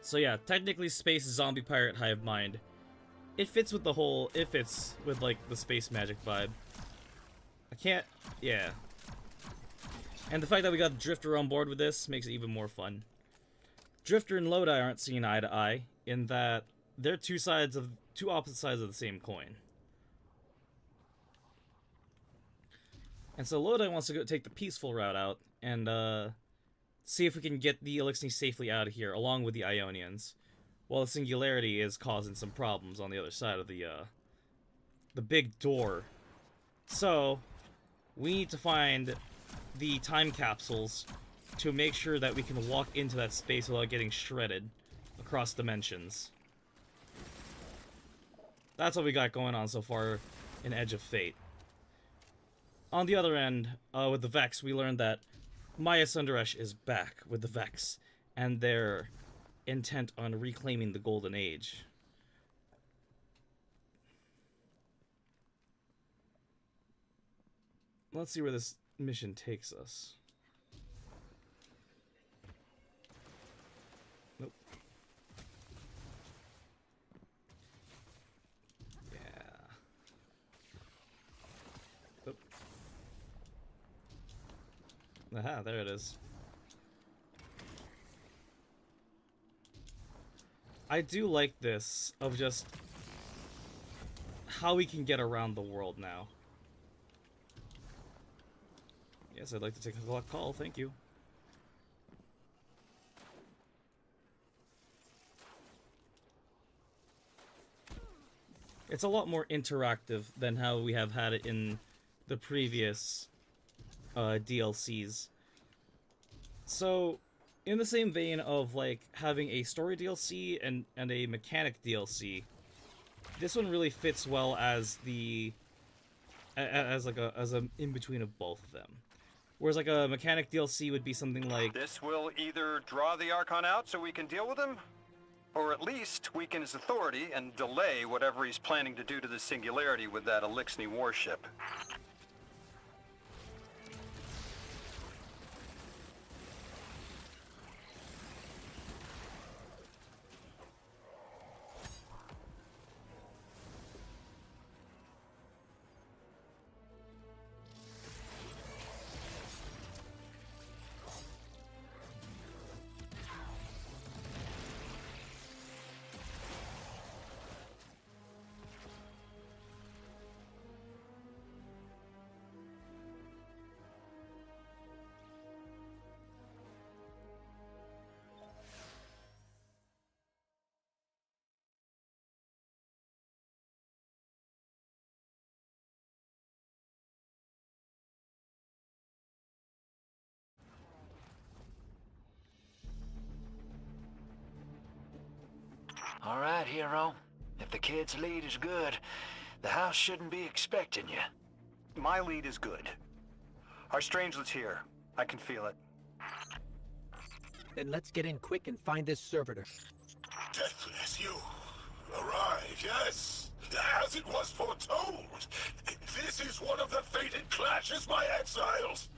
So yeah, technically space zombie pirate hive mind. It fits with like the space magic vibe. Yeah. And the fact that we got Drifter on board with this makes it even more fun. Drifter and Lodi aren't seeing eye to eye in that they're two opposite sides of the same coin. And so Lodi wants to go take the peaceful route out and see if we can get the Elixni safely out of here, along with the Ionians, while the Singularity is causing some problems on the other side of the big door. So we need to find the time capsules to make sure that we can walk into that space without getting shredded across dimensions. That's what we got going on so far in Edge of Fate. On the other end, with the Vex, we learned that Maya Sundaresh is back with the Vex, and they're intent on reclaiming the Golden Age. Let's see where this mission takes us. Nope. Yeah. Nope. Aha, there it is. I do like this, of just how we can get around the world now. Yes, I'd like to take a call, thank you. It's a lot more interactive than how we have had it in the previous DLCs. So, in the same vein of like having a story DLC and a mechanic DLC, this one really fits well as the as a in between of both of them. Whereas like a mechanic DLC would be something like, This will either draw the Archon out so we can deal with him, or at least weaken his authority and delay whatever he's planning to do to the Singularity with that Elixni warship. All right, hero. If the kid's lead is good, the house shouldn't be expecting you. My lead is good. Our strangelet's here. I can feel it. Then let's get in quick and find this servitor. Deathless, you arrived, yes. As it was foretold. This is one of the fated clashes, my exiles.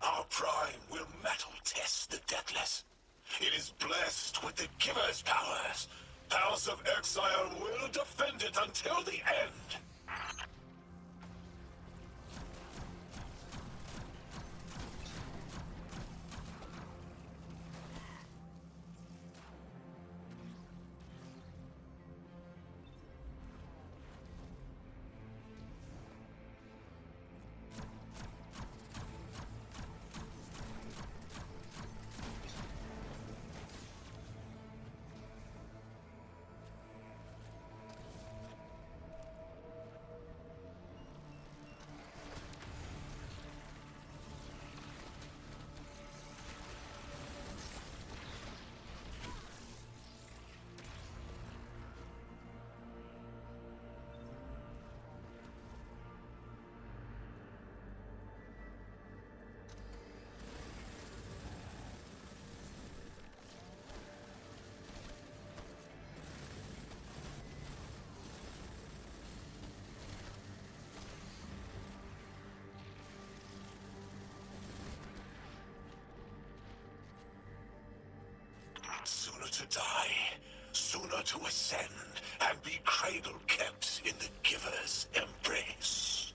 Our prime will metal test the Deathless. It is blessed with the Giver's powers. House of Exile will defend it until the end. die, sooner to ascend and be cradle-kept in the Giver's embrace.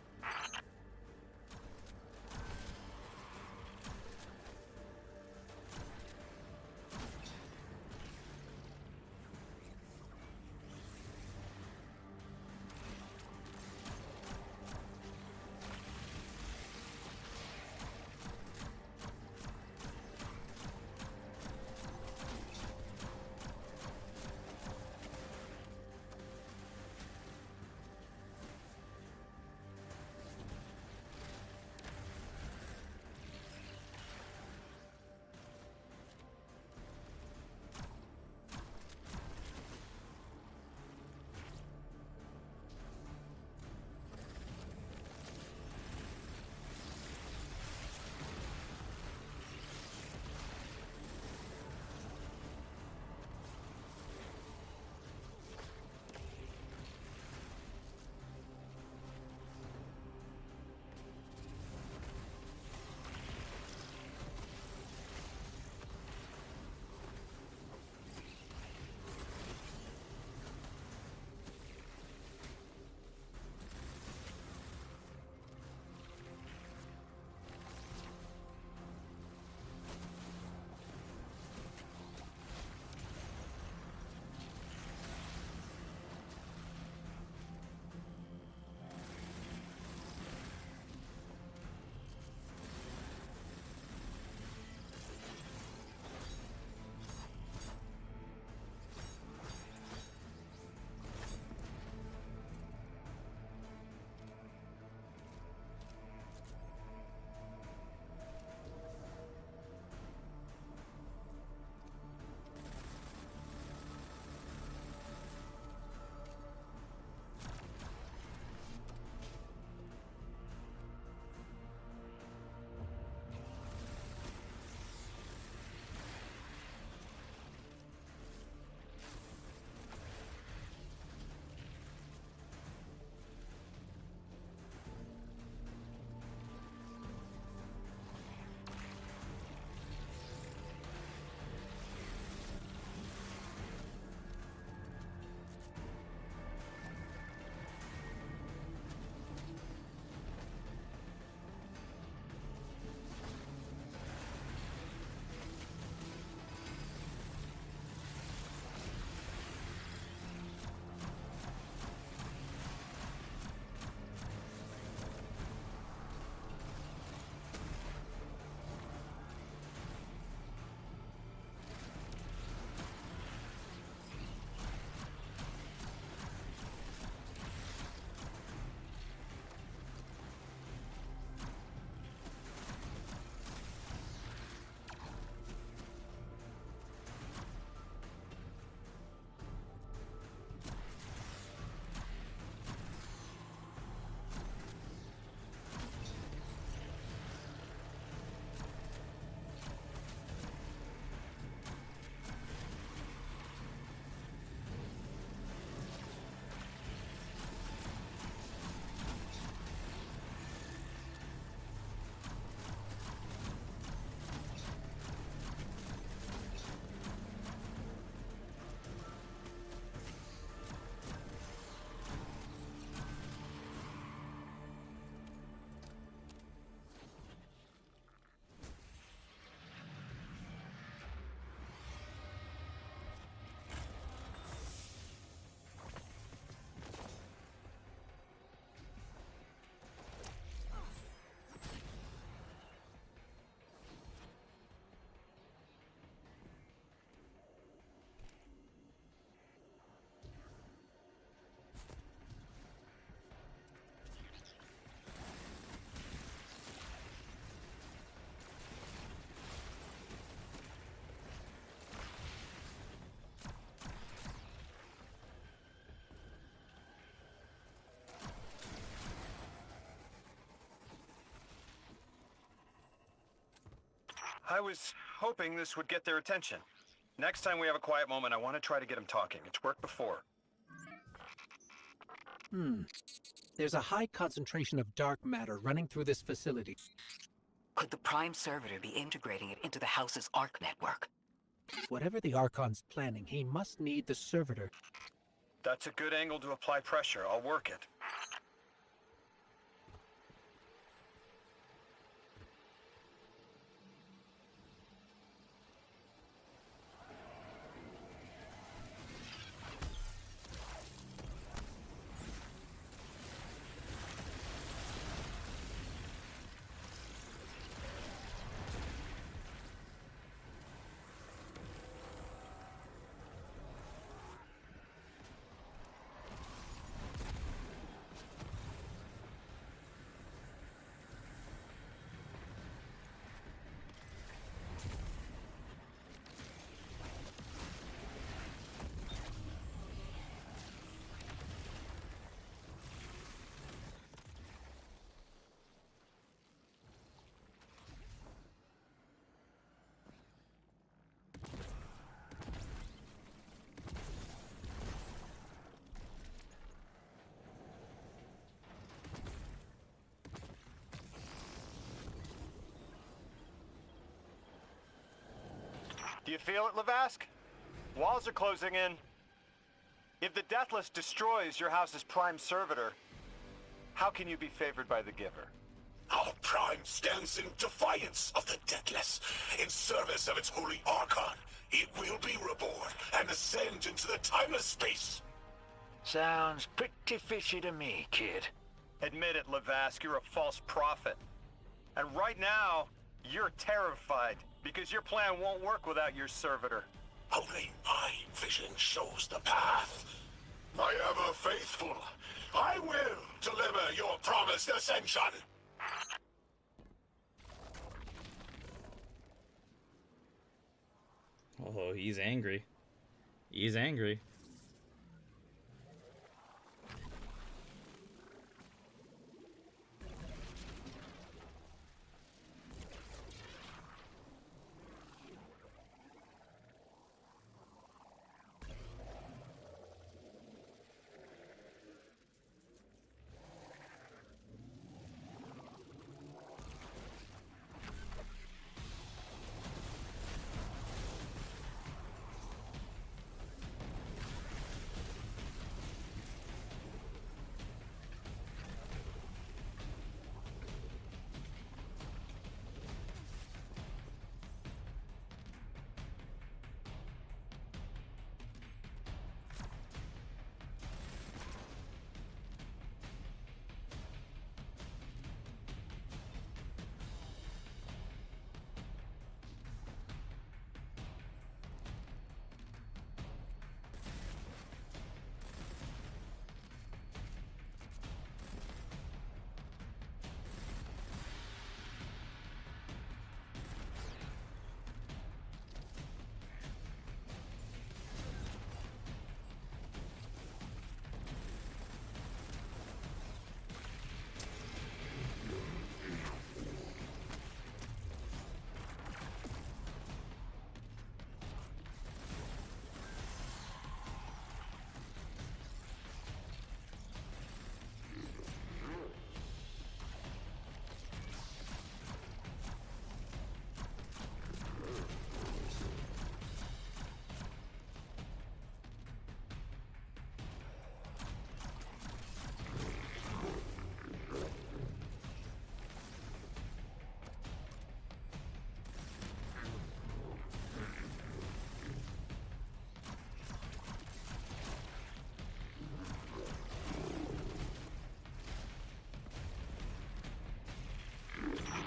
I was hoping this would get their attention. Next time we have a quiet moment, I want to try to get them talking. It's worked before. There's a high concentration of dark matter running through this facility. Could the Prime Servitor be integrating it into the House's ARC network? Whatever the Archon's planning, he must need the servitor. That's a good angle to apply pressure. I'll work it. Do you feel it, Lavask? Walls are closing in. If the Deathless destroys your house's prime servitor, how can you be favored by the Giver? Our Prime stands in defiance of the Deathless. In service of its holy Archon, it will be reborn and ascend into the timeless space. Sounds pretty fishy to me, kid. Admit it, Lavask, you're a false prophet. And right now, you're terrified, because your plan won't work without your servitor. Only my vision shows the path. My ever faithful, I will deliver your promised ascension. Oh, he's angry. He's angry.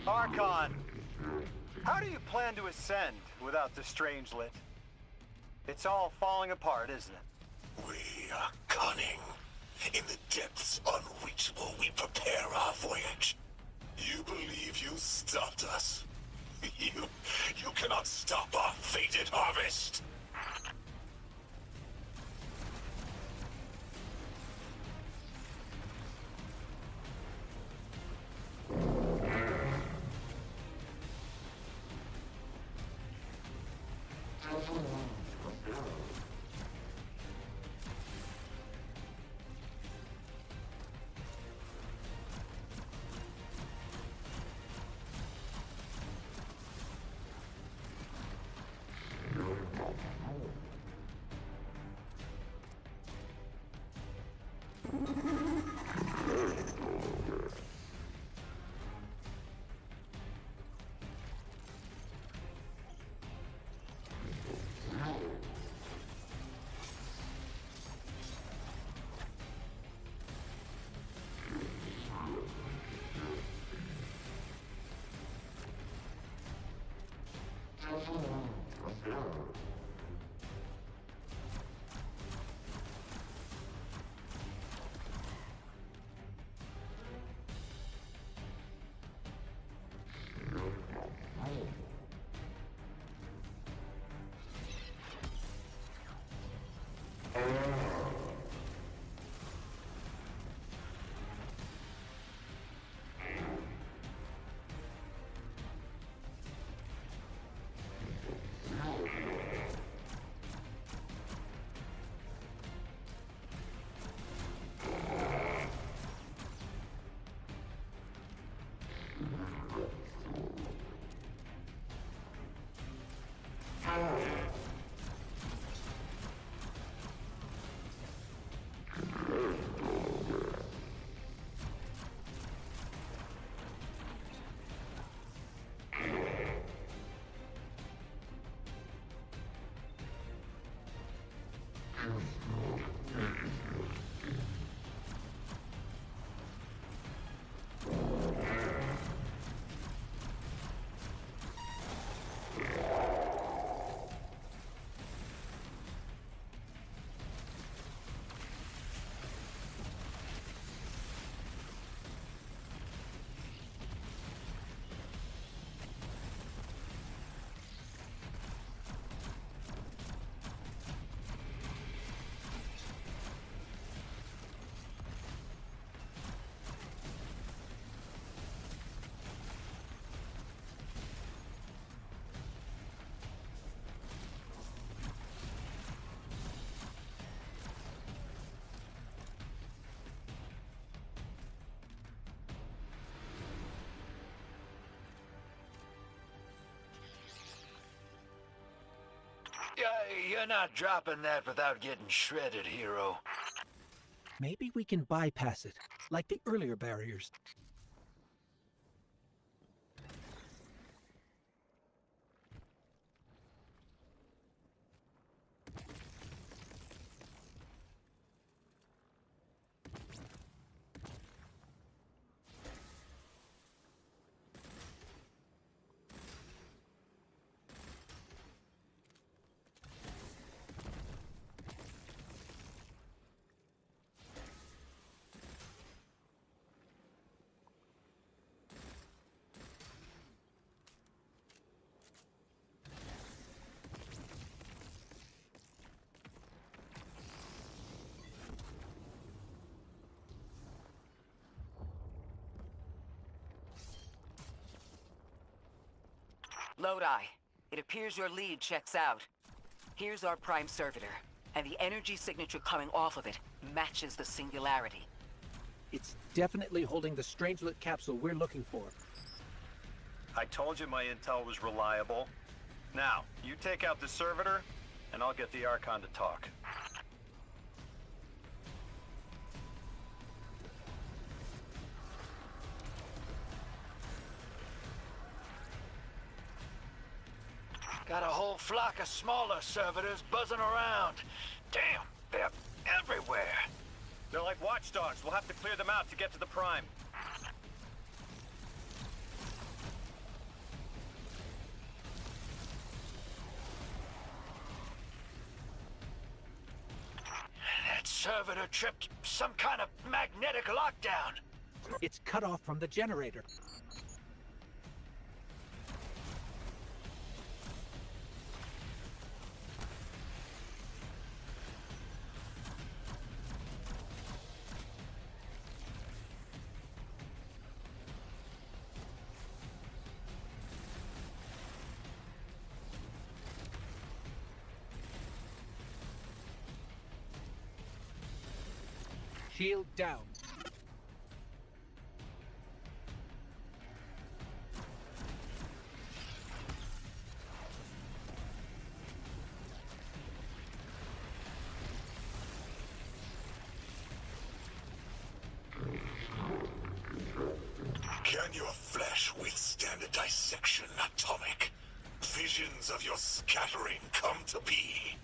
Archon, how do you plan to ascend without the Strangelet? It's all falling apart, isn't it? We are cunning. In the depths unreachable, we prepare our voyage. You believe you stopped us? You cannot stop our fated harvest. You're not dropping that without getting shredded, hero. Maybe we can bypass it, like the earlier barriers. Lodi, it appears your lead checks out. Here's our prime servitor, and the energy signature coming off of it matches the singularity. It's definitely holding the Strangelet capsule we're looking for. I told you my intel was reliable. Now, you take out the servitor, and I'll get the Archon to talk. Got a whole flock of smaller servitors buzzing around. Damn, they're everywhere. They're like watchdogs. We'll have to clear them out to get to the Prime. That servitor tripped some kind of magnetic lockdown. It's cut off from the generator. Shield down. Can your flesh withstand a dissection, Atomic? Visions of your scattering come to be.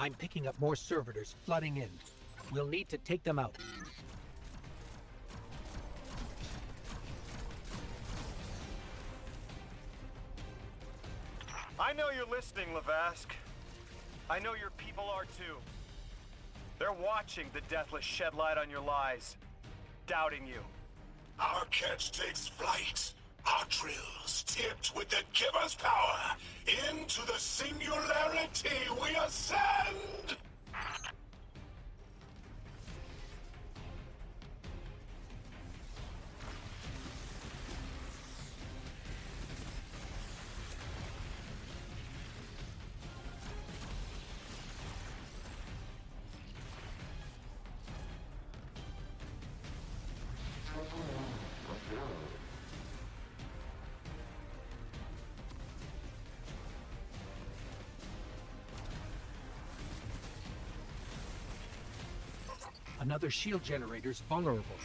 I'm picking up more servitors flooding in. We'll need to take them out. I know you're listening, Lavask. I know your people are too. They're watching the Deathless shed light on your lies, doubting you. Our catch takes flight. Our drills tipped with the Giver's power. Into the singularity we ascend! Another shield generator's vulnerable.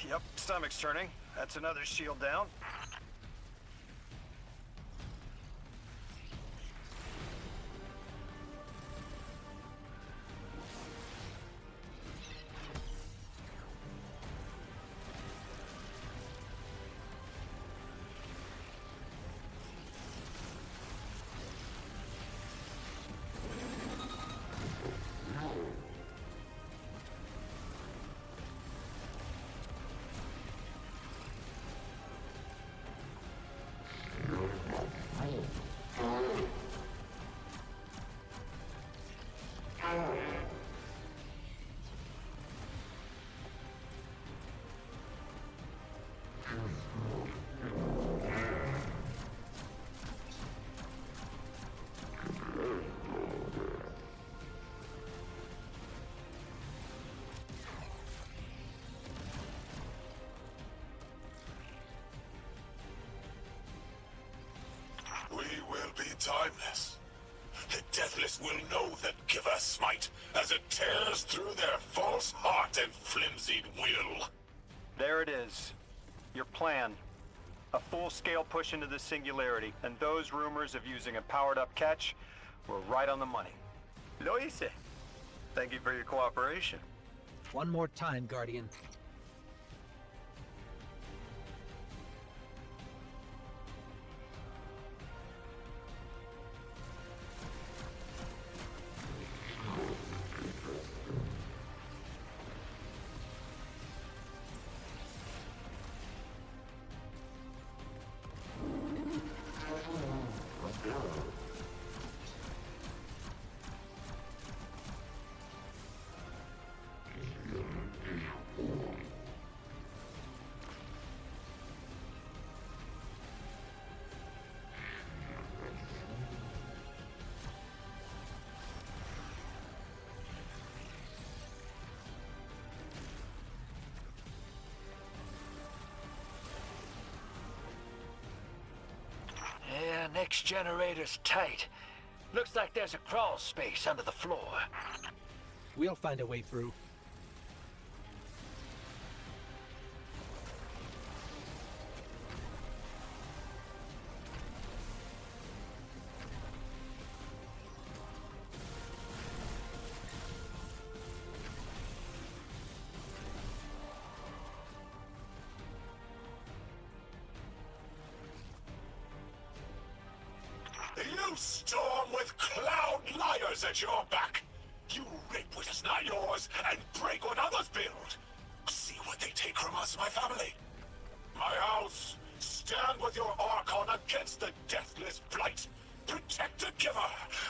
Yep, stomach's turning. That's another shield down. We will be timeless. The Deathless will know that Giver smite as it tears through their false heart and flimsied will. There it is. Your plan. A full-scale push into the singularity, and those rumors of using a powered-up catch were right on the money. Lo hice. Thank you for your cooperation. One more time, Guardian. next generator's tight. Looks like there's a crawl space under the floor. We'll find a way through. You storm with cloud liars at your back. You rape what is not yours and break what others build. See what they take from us, my family. My house, stand with your Archon against the deathless blight. Protect the giver.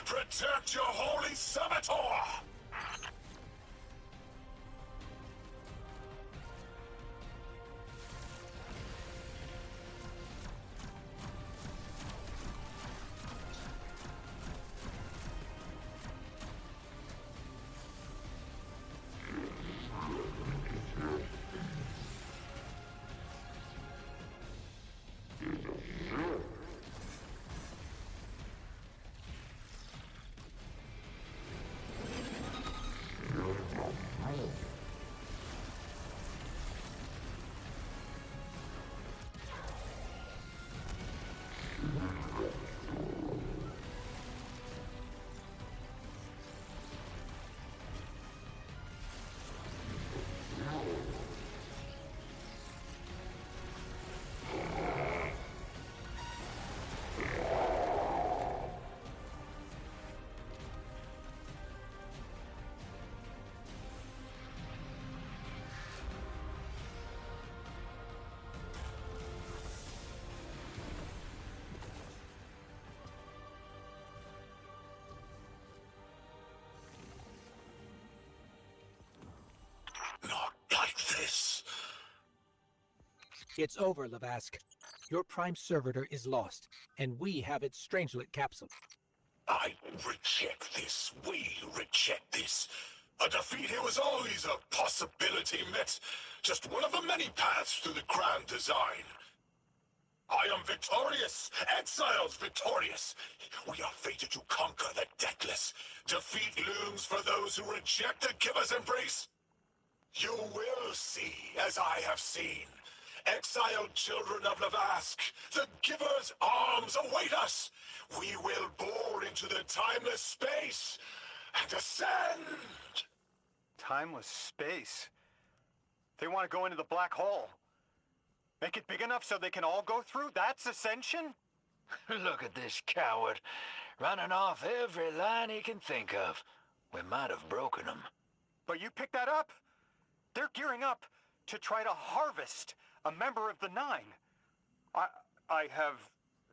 Protect your holy servitor. Not like this. It's over, Lavask. Your prime servitor is lost, and we have its Strangelet capsule. I reject this. We reject this. A defeat here was always a possibility met. Just one of the many paths to the grand design. I am victorious. Exiles victorious. We are fated to conquer the deathless. Defeat looms for those who reject the giver's embrace. You will see, as I have seen. Exiled children of Lavask, the giver's arms await us. We will bore into the timeless space and ascend. Timeless space? They want to go into the black hole. Make it big enough so they can all go through? That's ascension? Look at this coward, running off every line he can think of. We might have broken him. But you picked that up. They're gearing up to try to harvest a member of the Nine. I have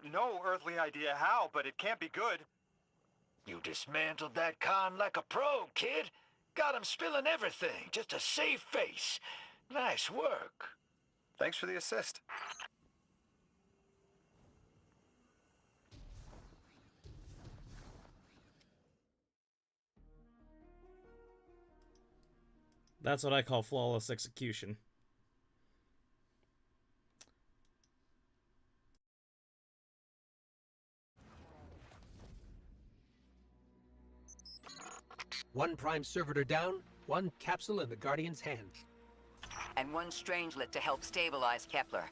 no earthly idea how, but it can't be good. You dismantled that con like a pro, kid. Got him spilling everything, just to save face. Nice work. Thanks for the assist. That's what I call flawless execution. One prime servitor down, one capsule in the Guardian's hand. And one Strangelet to help stabilize Kepler.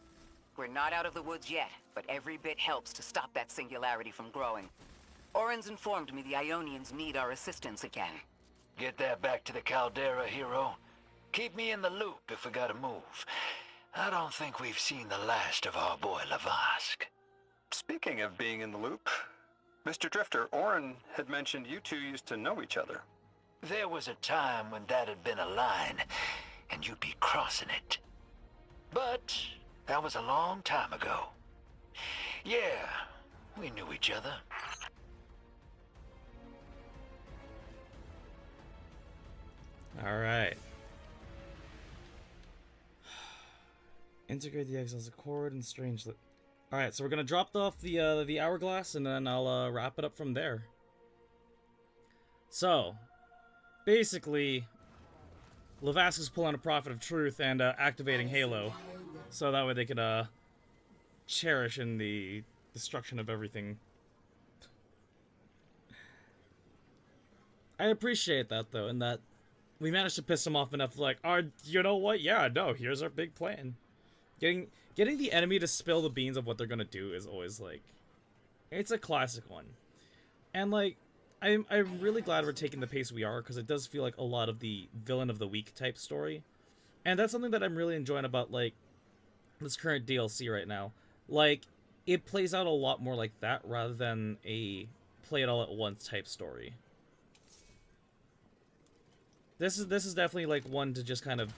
We're not out of the woods yet, but every bit helps to stop that singularity from growing. Orin's informed me the Ionians need our assistance again. Get that back to the Caldera, hero. Keep me in the loop if we gotta move. I don't think we've seen the last of our boy Lavask. Speaking of being in the loop, Mr. Drifter, Orin had mentioned you two used to know each other. There was a time when that had been a line, and you'd be crossing it. But that was a long time ago. Yeah, we knew each other. All right. Integrate the Exile's Accord and Strangelet. All right, so we're gonna drop off the hourglass, and then I'll wrap it up from there. So, basically, Lavask is pulling a Prophet of Truth and activating Halo, so that way they could cherish in the destruction of everything I appreciate that though, and that we managed to piss them off enough. Like, you know what? Yeah, no. Here's our big plan. Getting the enemy to spill the beans of what they're gonna do is always like, it's a classic one. And like, I'm really glad we're taking the pace we are, because it does feel like a lot of the villain of the week type story, and that's something that I'm really enjoying about like this current DLC right now. Like, it plays out a lot more like that rather than a play it all at once type story. This is definitely like one to just kind of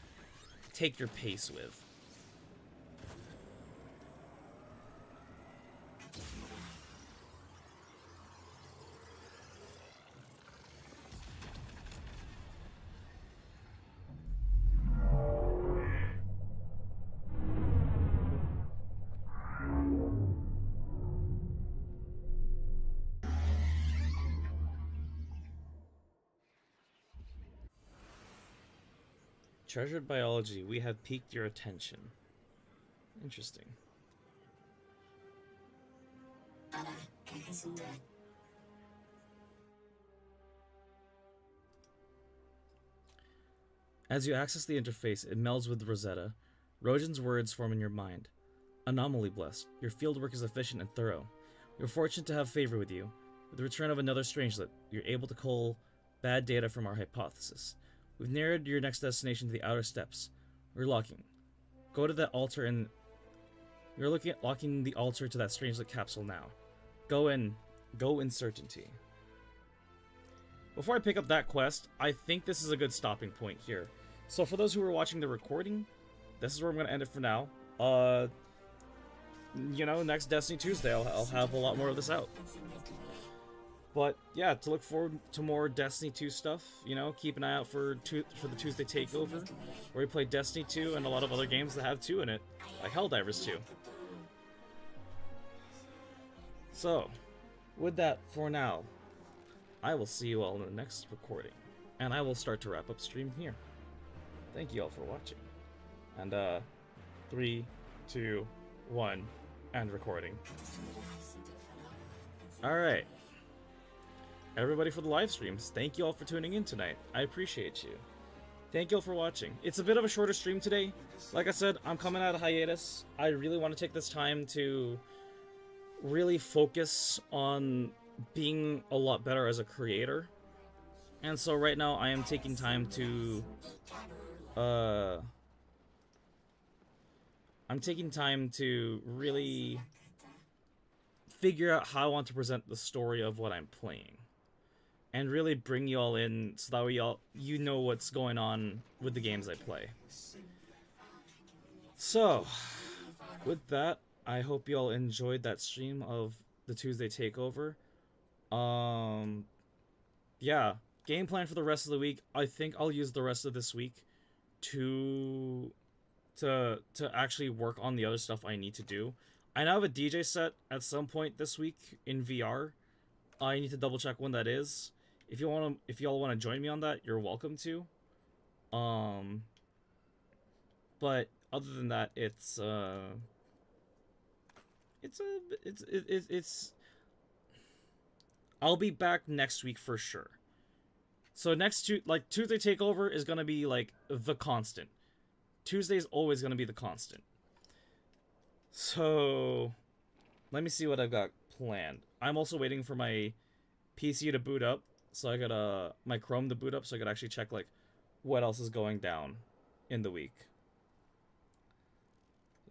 take your pace with. Treasured biology, we have piqued your attention. Interesting. As you access the interface, it melds with Rosetta. Rojan's words form in your mind. Anomaly blessed. Your fieldwork is efficient and thorough. You're fortunate to have favor with you. With the return of another strangelet, you're able to cull bad data from our hypothesis. We've narrowed your next destination to the outer steppes. We're locking. Go to that altar and... You're looking at locking the altar to that strangelet capsule now. Go in certainty. Before I pick up that quest, I think this is a good stopping point here. So for those who are watching the recording, this is where I'm going to end it for now. You know, next Destiny Tuesday, I'll have a lot more of this out. But yeah, to look forward to more Destiny 2 stuff, you know, keep an eye out for the 2uesday Takeover, where we play Destiny 2 and a lot of other games that have 2 in it, like Helldivers 2. So, with that, for now, I will see you all in the next recording, and I will start to wrap up stream here. Thank you all for watching. And 3, 2, 1, and recording. Alright. Everybody for the live streams, thank you all for tuning in tonight. I appreciate you. Thank you all for watching. It's a bit of a shorter stream today. Like I said, I'm coming out of hiatus. I really want to take this time to really focus on being a lot better as a creator. And so right now I am taking time to really figure out how I want to present the story of what I'm playing. And really bring you all in so that you know what's going on with the games I play. So, with that, I hope you all enjoyed that stream of the 2uesday Takeover. Yeah, game plan for the rest of the week. I think I'll use the rest of this week to actually work on the other stuff I need to do. I now have a DJ set at some point this week in VR. I need to double check when that is. If y'all want to join me on that, you're welcome to. But other than that, it's I'll be back next week for sure. So next 2uesday Takeover is gonna be like the constant. Tuesday is always gonna be the constant. So let me see what I've got planned. I'm also waiting for my PC to boot up. So I got my Chrome to boot up so I could actually check like what else is going down in the week.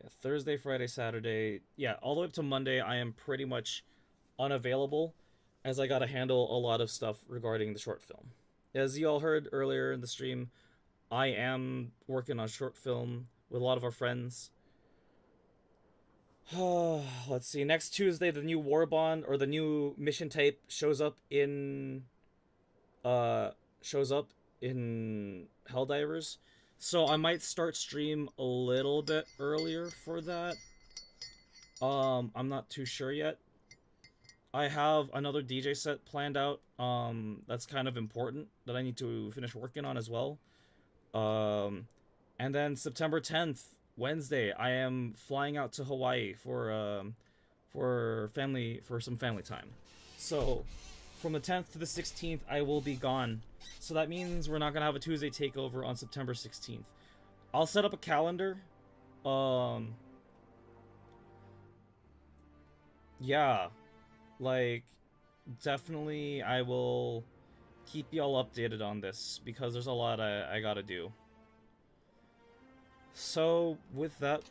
Yeah, Thursday, Friday, Saturday. Yeah, all the way up to Monday I am pretty much unavailable as I gotta handle a lot of stuff regarding the short film. As you all heard earlier in the stream, I am working on a short film with a lot of our friends. Let's see, next Tuesday the new War Bond or the new mission type shows up in Helldivers, so I might start stream a little bit earlier for that. I'm not too sure yet. I have another DJ set planned out that's kind of important that I need to finish working on as well. And then September 10th, Wednesday, I am flying out to Hawaii for some family time. So from the 10th to the 16th, I will be gone. So that means we're not gonna have a Tuesday takeover on September 16th. I'll set up a calendar. Yeah, like, definitely I will keep y'all updated on this because there's a lot I gotta do. So with that,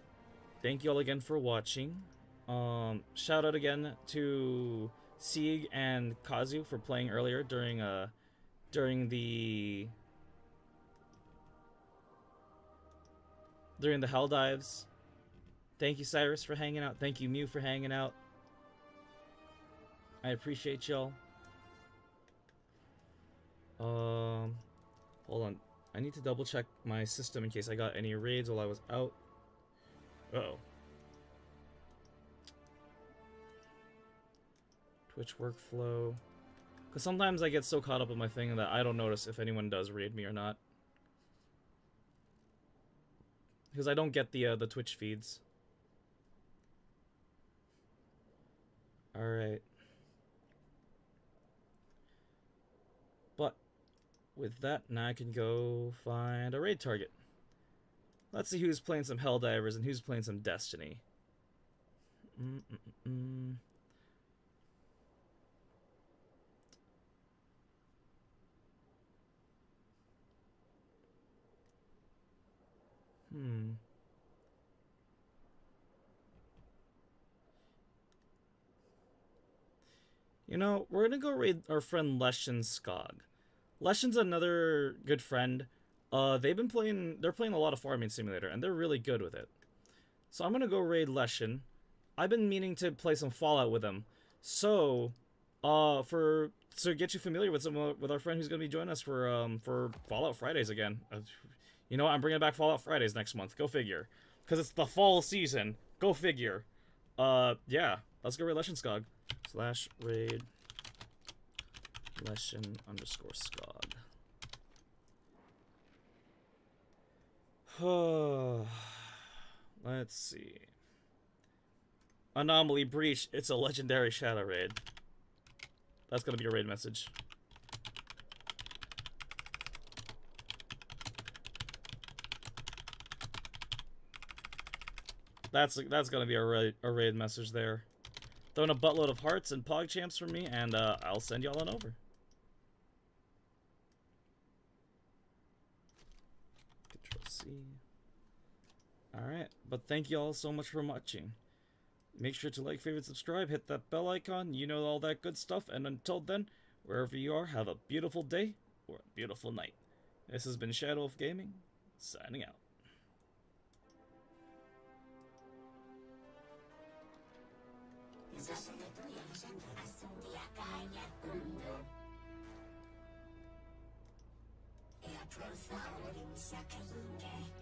thank you all again for watching. Shout out again to Sieg and Kazu for playing earlier during the hell dives. Thank you, Cyrus, for hanging out. Thank you, Mew, for hanging out. I appreciate y'all. Hold on. I need to double check my system in case I got any raids while I was out. Uh-oh. Twitch workflow. Because sometimes I get so caught up in my thing that I don't notice if anyone does raid me or not. Because I don't get the Twitch feeds. Alright. But with that, now I can go find a raid target. Let's see who's playing some Helldivers and who's playing some Destiny. You know, we're gonna go raid our friend Leshen Skog. Leshen's another good friend. They're playing a lot of Farming Simulator, and they're really good with it. So I'm gonna go raid Leshen. I've been meaning to play some Fallout with him. So, to get you familiar with with our friend who's gonna be joining us for Fallout Fridays again. You know what? I'm bringing back Fallout Fridays next month. Go figure. Because it's the fall season. Go figure. Yeah. Let's go raid Leshen Skog. /raid Leshen_Skog. Let's see. Anomaly breach. It's a legendary shadow raid. That's gonna be a raid message. That's gonna be a raid message there. Throwing a buttload of hearts and pogchamps for me, and I'll send y'all on over. Control-C. Alright, but thank you all so much for watching. Make sure to like, favorite, subscribe, hit that bell icon, you know all that good stuff, and until then, wherever you are, have a beautiful day or a beautiful night. This has been Shadow of Gaming, signing out. E a profano in Sakalinge.